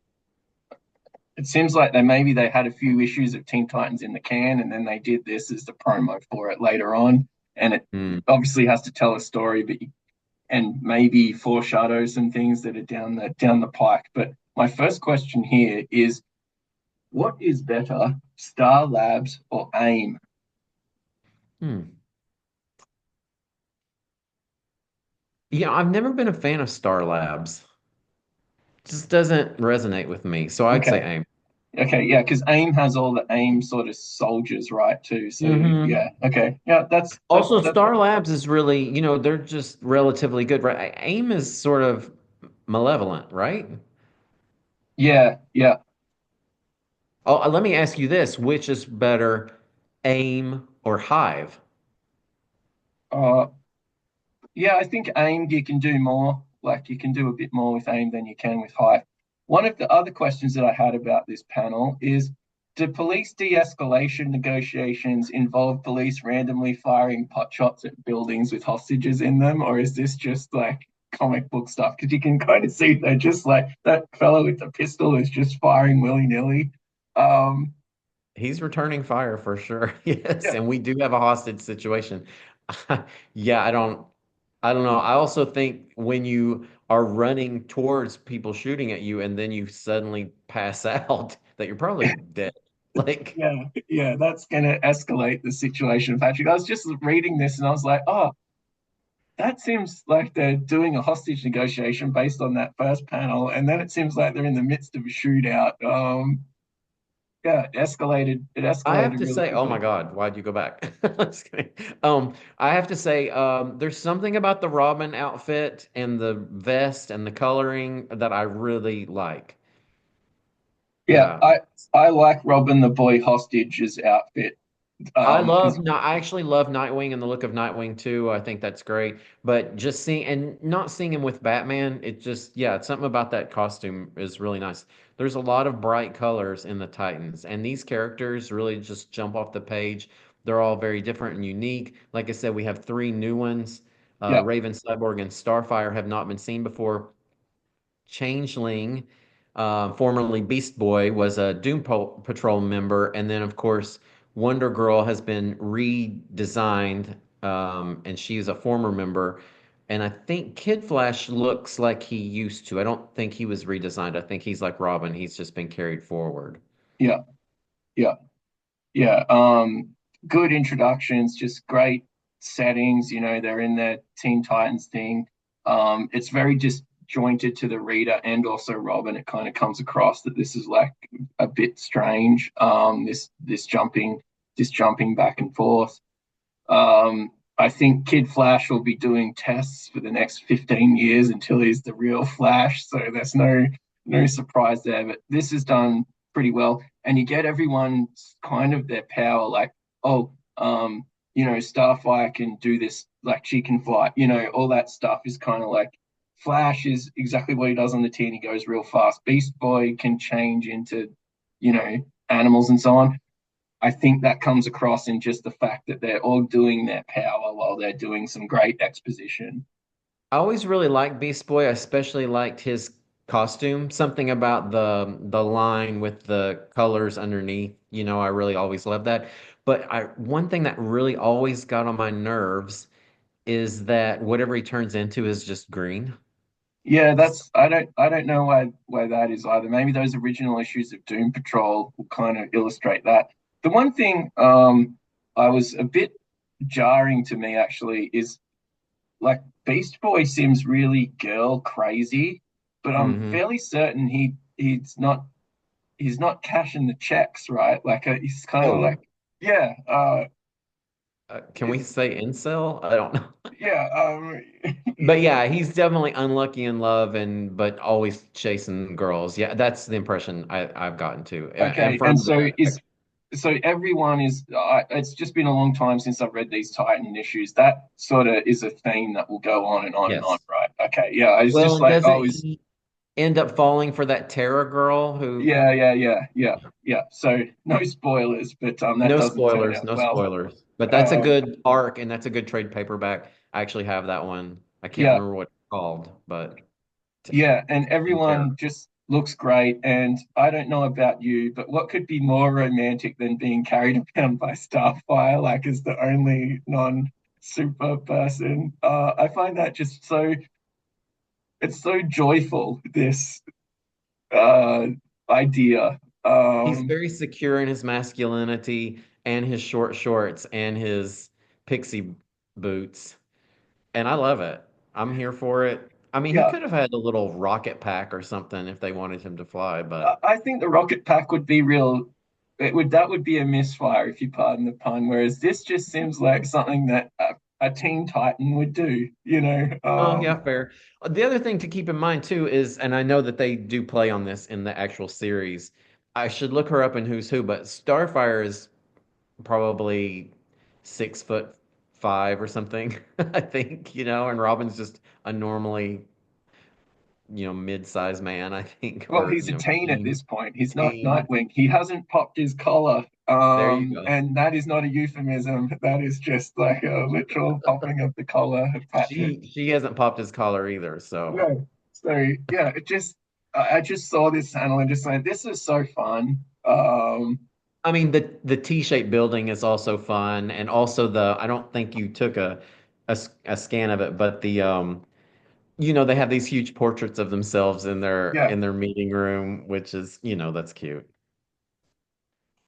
It seems like they had a few issues of Teen Titans in the can, and then they did this as the promo for it later on, and it Hmm. obviously has to tell a story, and maybe foreshadow some things that are down the pike. But my first question here is, what is better, Star Labs or AIM? Hmm. Yeah, I've never been a fan of Star Labs. Just doesn't resonate with me. So I'd say Okay, AIM. okay, yeah, because AIM has all the AIM sort of soldiers, right? Too. So Hmm. yeah, okay, yeah, Also, that. Star Labs is really, they're just relatively good, right? AIM is sort of malevolent, right? Yeah, yeah. Oh, let me ask you this, which is better, AIM or Hive? Uh, Yeah, I think aimed you can do more. Like you can do a bit more with aim than you can with high. One of the other questions that I had about this panel is, do police de-escalation negotiations involve police randomly firing pot shots at buildings with hostages in them, or is this just like comic book stuff? Because you can kind of see they're just like that fellow with the pistol is just firing willy-nilly. Um, He's returning fire for sure. Yes, yeah, and we do have a hostage situation. Yeah, I don't know. I also think when you are running towards people shooting at you and then you suddenly pass out, that you're probably dead. Like yeah, that's gonna escalate the situation, Patrick. I was just reading this and I was like, oh, that seems like they're doing a hostage negotiation based on that first panel, and then it seems like they're in the midst of a shootout. Yeah, it escalated. It I have escalated to really say, oh my quickly. God, why'd you go back? Just kidding. I have to say, there's something about the Robin outfit and the vest and the coloring that I really like. Yeah, Yeah. I like Robin the Boy Hostage's outfit. I 'Cause I actually love Nightwing and the look of Nightwing too. I think that's great. But just seeing and not seeing him with Batman, it just yeah, it's something about that costume is really nice. There's a lot of bright colors in the Titans, and these characters really just jump off the page. They're all very different and unique. Like I said, we have three new ones. yeah, Raven, Cyborg, and Starfire have not been seen before. Changeling, formerly Beast Boy, was a Patrol member, and then of course Wonder Girl has been redesigned, and she's a former member. And I think Kid Flash looks like he used to. I don't think he was redesigned. I think he's like Robin. He's just been carried forward. yeah, yeah. Yeah, good introductions, just great settings. They're in their Teen Titans thing. It's very disjointed to the reader and also Robin. It kind of comes across that this is like a bit strange. This jumping back and forth. I think Kid Flash will be doing tests for the next 15 years until he's the real Flash. So there's no surprise there. But this is done pretty well, and you get everyone's kind of their power. Like, oh, Starfire can do this, like she can fly. All that stuff is kind of like Flash is exactly what he does on the team. He goes real fast. Beast Boy can change into, you know, animals and so on. I think that comes across in just the fact that they're all doing their power while they're doing some great exposition. I always really liked Beast Boy. I especially liked his costume. Something about the line with the colors underneath. I really always loved that. But one thing that really always got on my nerves is that whatever he turns into is just green. Yeah, that's I don't know why that is either. Maybe those original issues of Doom Patrol will kind of illustrate that. The one thing I was a bit jarring to me actually is like Beast Boy seems really girl crazy, but I'm Hmm. fairly certain he's not cashing the checks, right? Like he's kind of like Oh, yeah, can we say incel? I don't know. yeah, But yeah, he's definitely unlucky in love and but always chasing girls. Yeah, that's the impression I've gotten too. And okay. And from so the everyone is. It's just been a long time since I've read these Titan issues. That sort of is a theme that will go on and on and on, yes. right? Okay, yeah. I was Well, just and like, doesn't oh, is he end up falling for that Terra girl who yeah, yeah, yeah, yeah, yeah. So no spoilers, but that no doesn't turn spoilers, out no well. spoilers. But that's a Um, good arc and that's a good trade paperback. I actually have that one. I can't yeah, remember what it's called, but yeah, and in Terra. everyone just looks great. And I don't know about you, but what could be more romantic than being carried around by Starfire, like as the only non-super person? I find that just so it's so joyful, this uh idea. He's Um, very secure in his masculinity and his short shorts and his pixie boots. And I love it. I'm here for it. I mean, he yeah, could have had a little rocket pack or something if they wanted him to fly, but I think the rocket pack would be real. That would be a misfire, if you pardon the pun. Whereas this just seems like something that a Teen Titan would do. oh yeah, fair. The other thing to keep in mind too is, and I know that they do play on this in the actual series. I should look her up in Who's Who, but Starfire is probably 6'5" or something, I think, and Robin's just a normally, mid-sized man, I think, Well, or he's a teen at teen. this point. He's not Teen. Nightwing. He hasn't popped his collar. There you go. And that is not a euphemism. That is just like a literal popping of the collar of Patrick. She hasn't popped his collar either, so. No. So yeah, I just saw this panel and just like this is so fun. I mean, the T-shaped building is also fun, and also I don't think you took a scan of it, but they have these huge portraits of themselves in their Yeah, in their meeting room, which is, that's cute.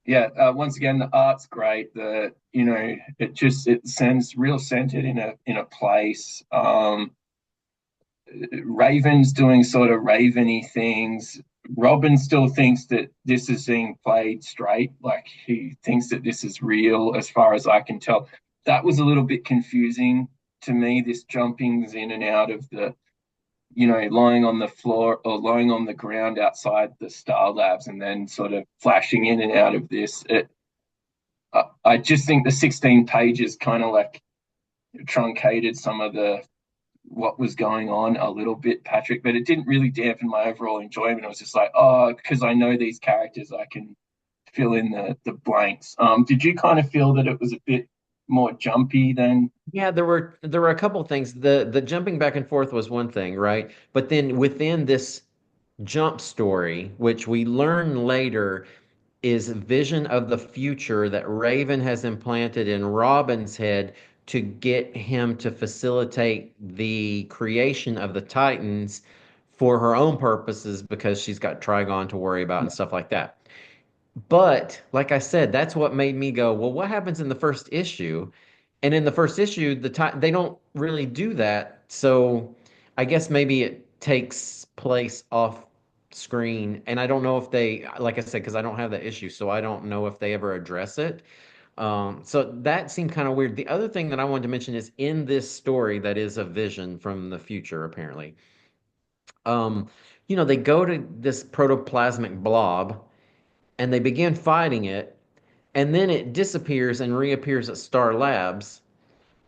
yeah. Once again, the art's great. It sends real centered in a place. Raven's doing sort of Raveny things. Robin still thinks that this is being played straight, like he thinks that this is real, as far as I can tell. That was a little bit confusing to me. This jumpings in and out of lying on the floor or lying on the ground outside the Star Labs, and then sort of flashing in and out of this. I just think the 16 pages kind of like truncated some of the what was going on a little bit, Patrick, but it didn't really dampen my overall enjoyment. It was just like, oh, because I know these characters, I can fill in the blanks. Did you kind of feel that it was a bit more jumpy than? Yeah, there were a couple things. The jumping back and forth was one thing, right? But then within this jump story, which we learn later is vision of the future that Raven has implanted in Robin's head to get him to facilitate the creation of the Titans for her own purposes because she's got Trigon to worry about and Yeah, stuff like that. But like I said, that's what made me go, well, what happens in the first issue? And in the first issue, they don't really do that. So I guess maybe it takes place off screen. And I don't know if they, like I said, because I don't have the issue, so I don't know if they ever address it. So that seemed kind of weird. The other thing that I wanted to mention is in this story that is a vision from the future, apparently. Um, they go to this protoplasmic blob and they begin fighting it, and then it disappears and reappears at Star Labs.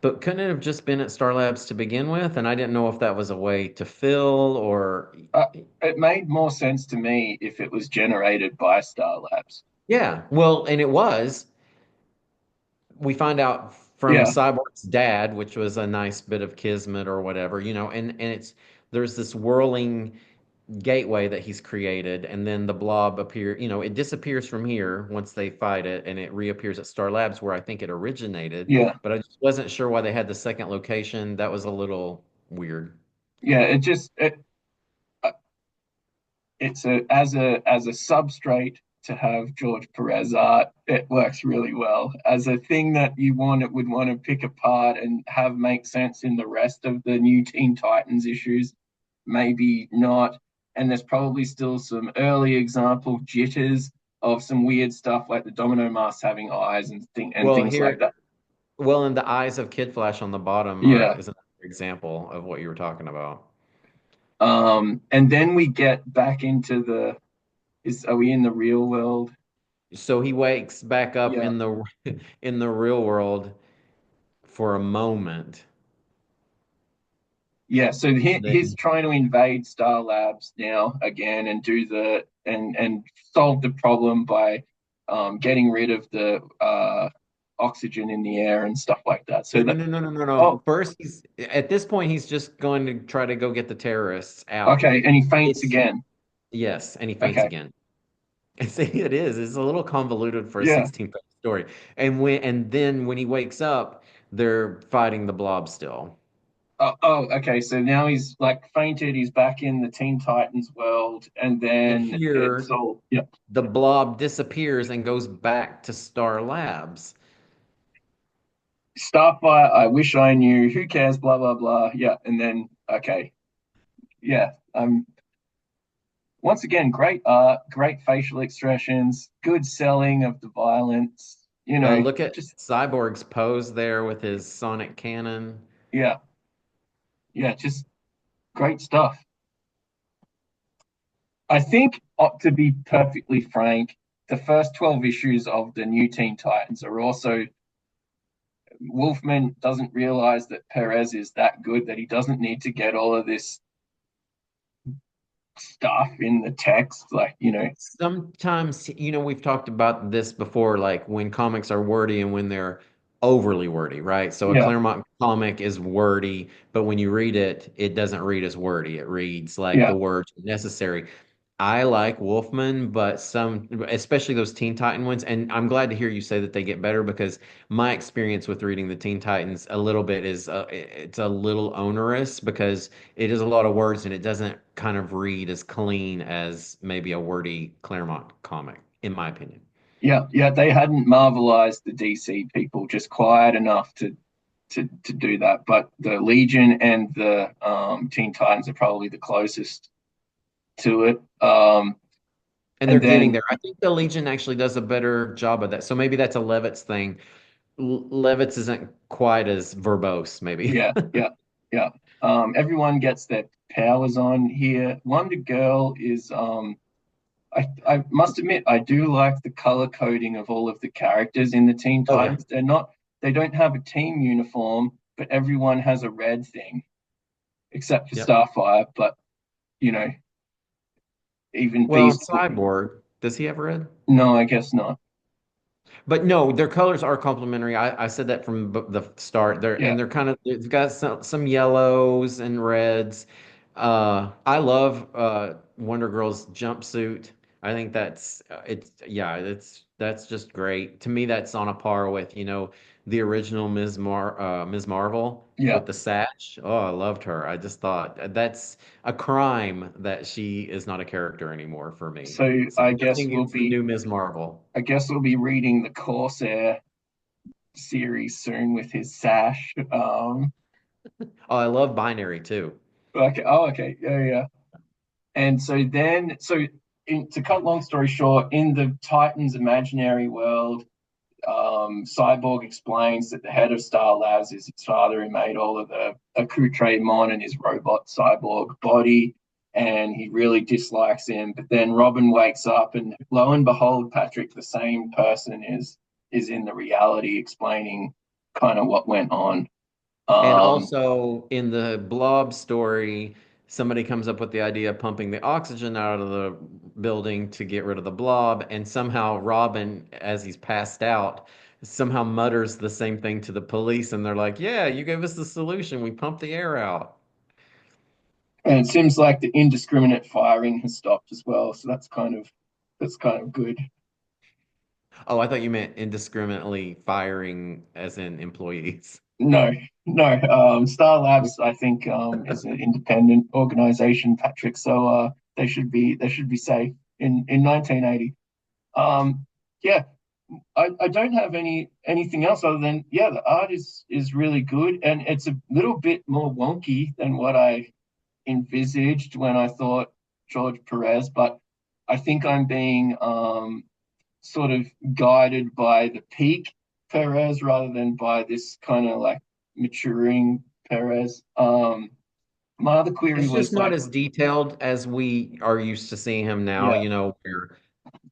But couldn't it have just been at Star Labs to begin with? And I didn't know if that was a way to fill or. uh, it made more sense to me if it was generated by Star Labs. Yeah, well, and it was. We find out from Yeah, Cyborg's dad, which was a nice bit of kismet or whatever, and there's this whirling gateway that he's created, and then the blob it disappears from here once they fight it, and it reappears at Star Labs where I think it originated, yeah, but I just wasn't sure why they had the second location. That was a little weird. yeah. Uh, it's a substrate to have George Perez art. It works really well as a thing that would want to pick apart and have make sense in the rest of the new Teen Titans issues. Maybe not. And there's probably still some early example jitters of some weird stuff like the Domino Mask having eyes and Well, things like here, that. well, and the eyes of Kid Flash on the bottom are Yeah. is another example of what you were talking about. And then we get back into the is are we in the real world? So he wakes back up Yeah. in the in the real world for a moment. Yeah, so he's Then trying to invade Star Labs now again and do the and solve the problem by getting rid of the oxygen in the air and stuff like that. So no, no, that no, no, no, no, no. oh, First, he's at this point he's just going to try to go get the terrorists out. okay, and he faints It's again. yes, and he faints Okay, again. And see, it is. It's a little convoluted for a yeah. 16-page story. And then when he wakes up, they're fighting the blob still. Okay. So now he's like fainted. He's back in the Teen Titans world, and And then it's here, all yeah. the blob disappears and goes back to Star Labs. Starfire. I wish I knew. Who cares? Blah blah blah. Yeah, and then okay. Yeah. Once again, great art, great facial expressions, good selling of the violence. Look at Just Cyborg's pose there with his sonic cannon. yeah, yeah, just great stuff. I think, to be perfectly frank, the first 12 issues of the new Teen Titans are also Wolfman doesn't realize that Perez is that good that he doesn't need to get all of this stuff in the text, like Sometimes, we've talked about this before, like when comics are wordy and when they're overly wordy, right? So a yeah, Claremont comic is wordy, but when you read it, it doesn't read as wordy. It reads like yeah, the words necessary. I like Wolfman, but especially those Teen Titan ones, and I'm glad to hear you say that they get better because my experience with reading the Teen Titans a little bit is it's a little onerous because it is a lot of words and it doesn't kind of read as clean as maybe a wordy Claremont comic, in my opinion. yeah. They hadn't marvelized the DC people just quiet enough to do that. But the Legion and the Teen Titans are probably the closest to it. And they're And getting then there. I think the Legion actually does a better job of that. So maybe that's a Levitz thing. Levitz isn't quite as verbose, maybe. yeah, yeah, yeah. Everyone gets their powers on here. Wonder Girl is I must admit I do like the color coding of all of the characters in the Teen Oh yeah. Titans. They don't have a team uniform, but everyone has a red thing except for Yep. Starfire. But you know, even Well, these Cyborg, does he have red? no, I guess not. But no, their colors are complementary. I said that from the start. Yeah, They're kind of they've got some yellows and reds. I love Wonder Girl's jumpsuit. I think it's yeah, it's that's just great. To me, that's on a par with, the original Ms. Marvel yeah. with the sash. Oh, I loved her. I just thought that's a crime that she is not a character anymore for me. So So nothing against the new Ms. Marvel. I guess we'll be reading the Corsair series soon with his sash. Oh, I love binary too. Okay. Oh, okay. Yeah, yeah. And to cut long story short, in the Titans imaginary world, Cyborg explains that the head of Star Labs is his father who made all of the accoutrement in his robot cyborg body, and he really dislikes him. But then Robin wakes up, and lo and behold, Patrick, the same person, is in the reality, explaining kind of what went on. And Um, also in the Blob story, somebody comes up with the idea of pumping the oxygen out of the building to get rid of the blob, and somehow Robin, as he's passed out, somehow mutters the same thing to the police, and they're like, "Yeah, you gave us the solution. We pumped the air out." and it seems like the indiscriminate firing has stopped as well, so that's kind of good. Oh, I thought you meant indiscriminately firing as in employees. No, no. Star Labs, I think, is an independent organization, Patrick. So they should be safe in 1980. Um, yeah, I don't have anything else other than yeah, the art is really good, and it's a little bit more wonky than what I envisaged when I thought George Perez, but I think I'm being sort of guided by the peak Perez rather than by this kind of like maturing Perez. My other query It's was just not like, as detailed as we are used to seeing him now, yeah, where,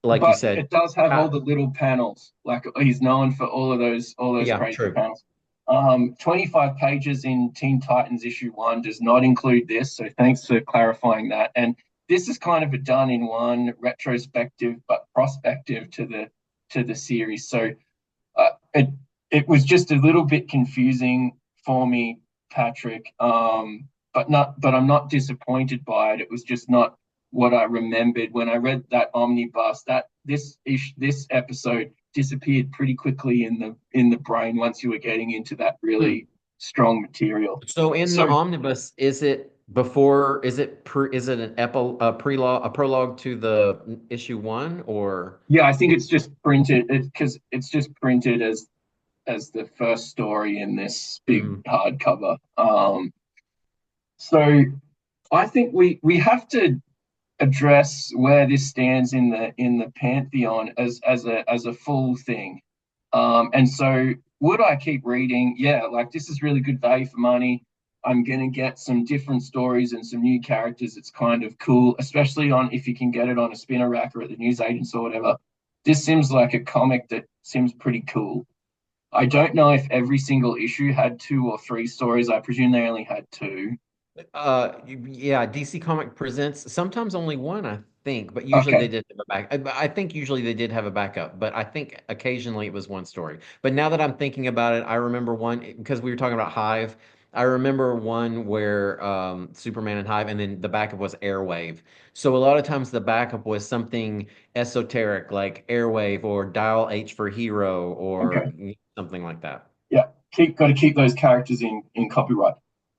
like you but said, it does have all how, the little panels. Like he's known for all those yeah, crazy true. panels. 25 pages in Teen Titans issue 1 does not include this, so thanks for clarifying that. And this is kind of a done in one retrospective but prospective to the series. So it was just a little bit confusing for me, Patrick. But I'm not disappointed by it. It was just not what I remembered when I read that omnibus. That this episode disappeared pretty quickly in the brain once you were getting into that Hmm. really strong material. So in the So omnibus, is it a prologue to the issue one, or yeah, I think is it's just printed because it's just printed as the first story in this big mm, hardcover. So I think we have to address where this stands in the pantheon as a full thing. And so would I keep reading? Yeah, like this is really good value for money. I'm gonna get some different stories and some new characters. It's kind of cool, especially on if you can get it on a spinner rack or at the newsagents or whatever. This seems like a comic that seems pretty cool. I don't know if every single issue had 2 or 3 stories. I presume they only had two. yeah, DC Comic presents sometimes only one, I think, but usually they Okay, did have a I think usually they did have a backup, but I think occasionally it was one story. But now that I'm thinking about it, I remember one because we were talking about Hive. I remember one where Superman and Hive, and then the backup was Airwave. So a lot of times the backup was something esoteric like Airwave or Dial H for Hero or okay. something like that. Yeah, got to keep those characters in copyright.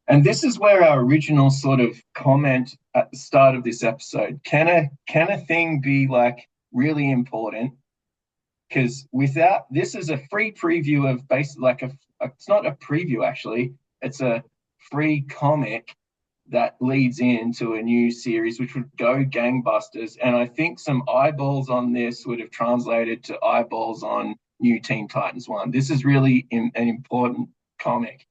And this is where our original sort of comment at the start of this episode, can a thing be like really important? Because without this is a free preview of basically like it's not a preview actually, it's a free comic that leads into a new series which would go gangbusters. And I think some eyeballs on this would have translated to eyeballs on New Teen Titans 1. This is really an important comic.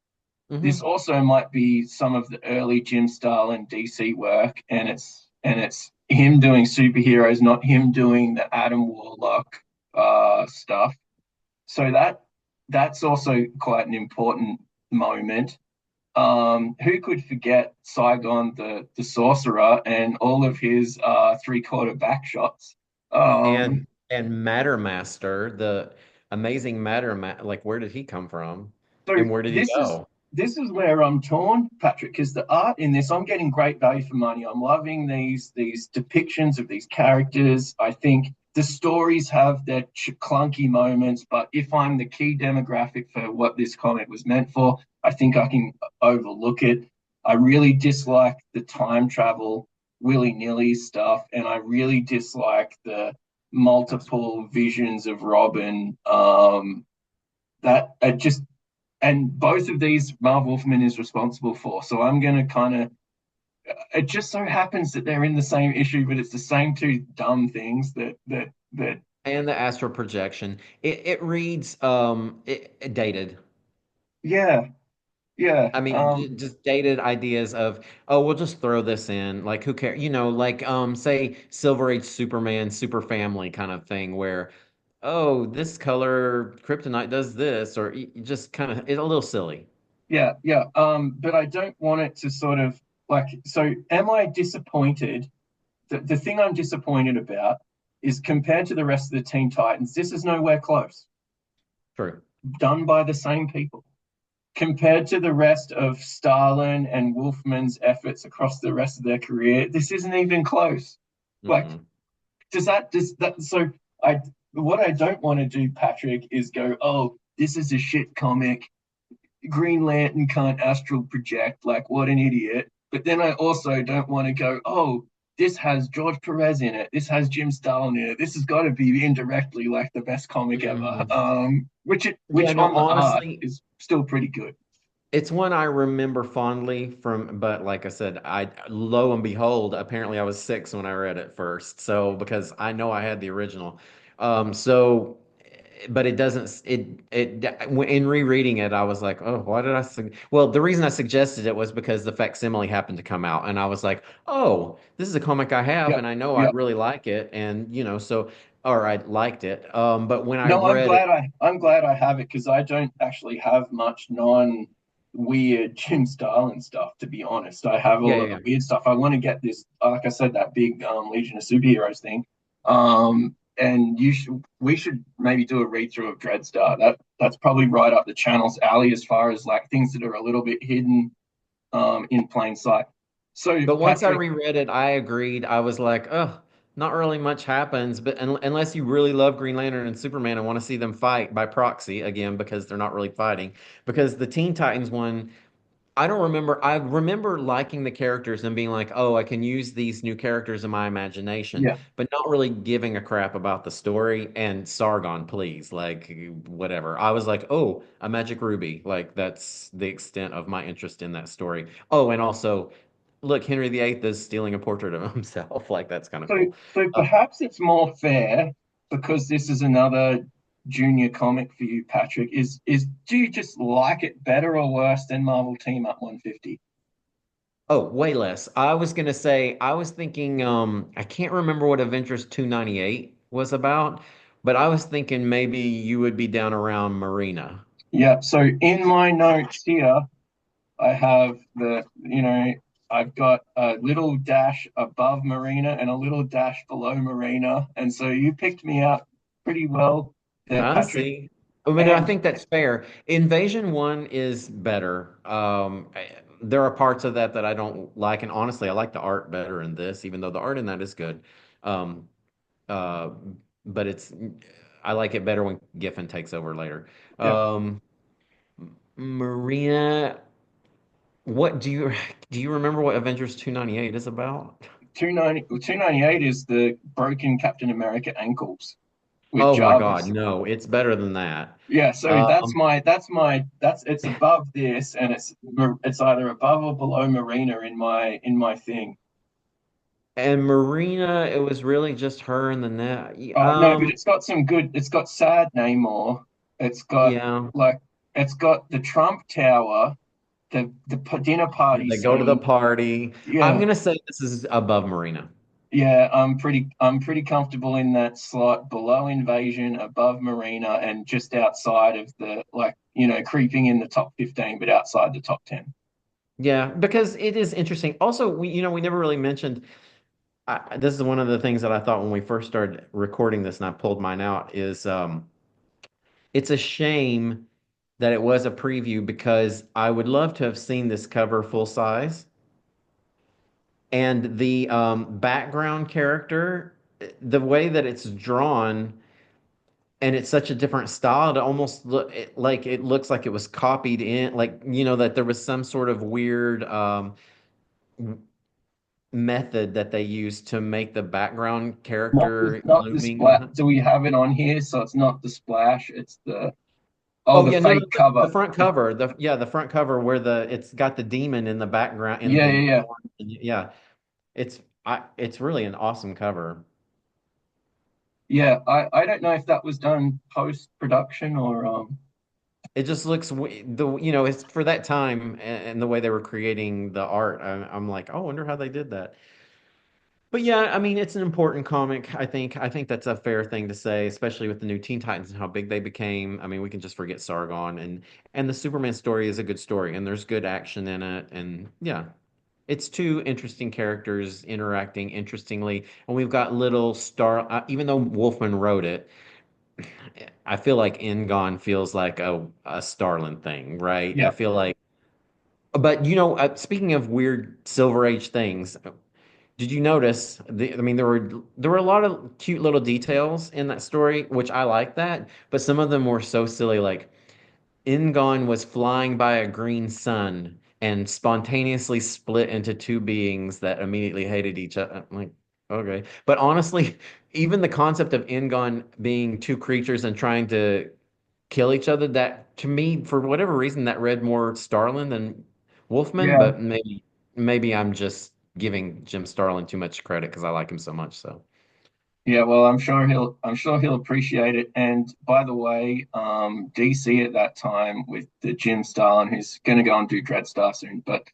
This Hmm. also might be some of the early Jim Starlin DC work, and it's him doing superheroes, not him doing the Adam Warlock stuff. So that's also quite an important moment. Who could forget Saigon the sorcerer and all of his three-quarter back shots? And Um, Mattermaster, the amazing like where did he come from? So And where did he go? this is where I'm torn, Patrick, because the art in this, I'm getting great value for money. I'm loving these depictions of these characters. I think the stories have their clunky moments, but if I'm the key demographic for what this comic was meant for, I think I can overlook it. I really dislike the time travel willy-nilly stuff, and I really dislike the Absolutely. multiple visions of Robin. That just and both of these Marv Wolfman is responsible for. So I'm going to kind of. It just so happens that they're in the same issue, but it's the same two dumb things that. And the astral projection. It reads dated. Yeah, yeah, I mean, just dated ideas of, oh, we'll just throw this in. Like, who cares? Like, say, Silver Age Superman, Super Family kind of thing, where, oh, this color kryptonite does this, or just kind of, it's a little silly. yeah, yeah. But I don't want it to sort of like. So, am I disappointed? The thing I'm disappointed about is compared to the rest of the Teen Titans, this is nowhere close. True. Done by the same people. Compared to the rest of Starlin and Wolfman's efforts across the rest of their career, this isn't even close. Like, Mm-mm. does that so I what I don't want to do, Patrick, is go, oh, this is a shit comic. Green Lantern can't astral project, like what an idiot. But then I also don't want to go, oh, this has George Perez in it. This has Jim Starlin in it. This has got to be indirectly like the best comic ever. Mhm. Yeah, Which no, on the art honestly, is still pretty good. it's one I remember fondly from, but like I said, lo and behold, apparently I was 6 when I read it first. So because I know I had the original. So but it doesn't in rereading it, I was like, oh, why did well, the reason I suggested it was because the facsimile happened to come out and I was like, oh, this is a comic I have Yep. and I know I'd Yep. really like it and so or I liked it. But when I No, read it, I'm glad I have it because I don't actually have much non weird Jim Starlin stuff, to be honest. I have yeah, all yeah, of the yeah. weird stuff. I want to get this, like I said, that big Legion of Superheroes thing. And we should maybe do a read through of Dreadstar. That's probably right up the channel's alley as far as like things that are a little bit hidden in plain sight. So But once I Patrick, reread it, I agreed. I was like, oh, not really much happens. But unless you really love Green Lantern and Superman and want to see them fight by proxy again, because they're not really fighting. Because the Teen Titans one, I don't remember. I remember liking the characters and being like, oh, I can use these new characters in my imagination, yeah. but not really giving a crap about the story. And Sargon, please, like, whatever. I was like, oh, a magic ruby. Like, that's the extent of my interest in that story. Oh, and also, look, Henry VIII is stealing a portrait of himself. Like, that's kind of So, cool. so Uh, perhaps it's more fair because this is another junior comic for you, Patrick. Is do you just like it better or worse than Marvel Team Up 150? oh, way less. I was gonna say, I was thinking, I can't remember what Avengers 298 was about, but I was thinking maybe you would be down around Marina. Yeah. So in my notes here, I have I've got a little dash above Marina and a little dash below Marina, and so you picked me out pretty well there, I Patrick. see. I mean, I And think that's fair. Invasion 1 is better. There are parts of that that I don't like, and honestly, I like the art better in this, even though the art in that is good. Um, uh, but I like it better when Giffen takes over later. yeah, Um, Marina, what do you remember what Avengers 298 is about? 298 is the broken Captain America ankles with Oh my God, Jarvis. no, it's better than that. Yeah, so Um, that's it's above this, and it's either above or below Marina in my thing. and Marina, it was really just her and the net. No, but it's got some good. It's got Sad Namor. It's got Yeah, like it's got the Trump Tower, the dinner party they go to the scene. party. I'm Yeah, gonna say this is above Marina. Yeah, I'm pretty comfortable in that slot below Invasion, above Marina, and just outside of the like, creeping in the top 15, but outside the top 10. Yeah, because it is interesting. Also, we never really mentioned. This is one of the things that I thought when we first started recording this, and I pulled mine out, is it's a shame that it was a preview because I would love to have seen this cover full size. And the background character, the way that it's drawn, and it's such a different style, it almost like it looks like it was copied in, like, that there was some sort of weird method that they used to make the background character Not the looming splat. behind. Do we have it on here? So it's not the splash. It's Oh the yeah, no, no, fake cover. the front cover, the front cover where it's got the demon in the background in Yeah, yeah, the yeah. yeah, it's really an awesome cover. Yeah, I don't know if that was done post production or It just looks it's for that time and the way they were creating the art. I'm like, oh, I wonder how they did that. But yeah, I mean, it's an important comic. I think that's a fair thing to say, especially with the new Teen Titans and how big they became. I mean, we can just forget Sargon and the Superman story is a good story and there's good action in it and yeah, it's two interesting characters interacting interestingly and we've got little even though Wolfman wrote it, I feel like Ingon feels like a Starlin thing, right? I yeah, feel like, but speaking of weird Silver Age things, did you notice I mean, there were a lot of cute little details in that story, which I like that, but some of them were so silly. Like Ingon was flying by a green sun and spontaneously split into two beings that immediately hated each other. I'm like, okay, but honestly, even the concept of Ingon being two creatures and trying to kill each other, that to me, for whatever reason, that read more Starlin than Wolfman, yeah, but maybe I'm just giving Jim Starlin too much credit because I like him so much. So yeah. Well, I'm sure he'll appreciate it. And by the way, DC at that time with the Jim Starlin, who's going to go and do Dreadstar soon, but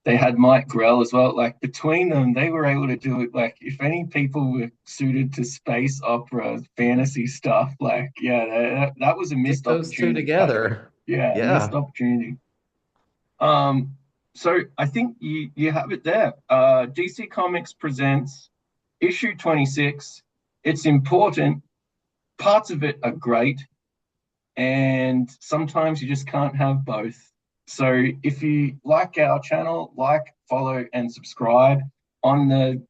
they had Mike Grell as well. Like between them, they were able to do it. Like if any people were suited to space opera fantasy stuff, like yeah, that was a stick missed those two opportunity. Like together. yeah, missed Yeah. opportunity. So I think you have it there. DC Comics presents issue 26. It's important. Parts of it are great, and sometimes you just can't have both. So if you like our channel, like, follow, and subscribe. On the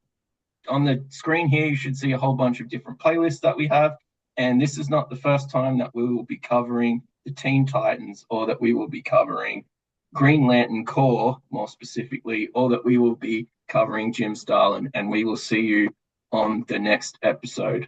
screen here, you should see a whole bunch of different playlists that we have. And this is not the first time that we will be covering the Teen Titans or that we will be covering Green Lantern Corps, more specifically, or that we will be covering Jim Starlin. And we will see you on the next episode.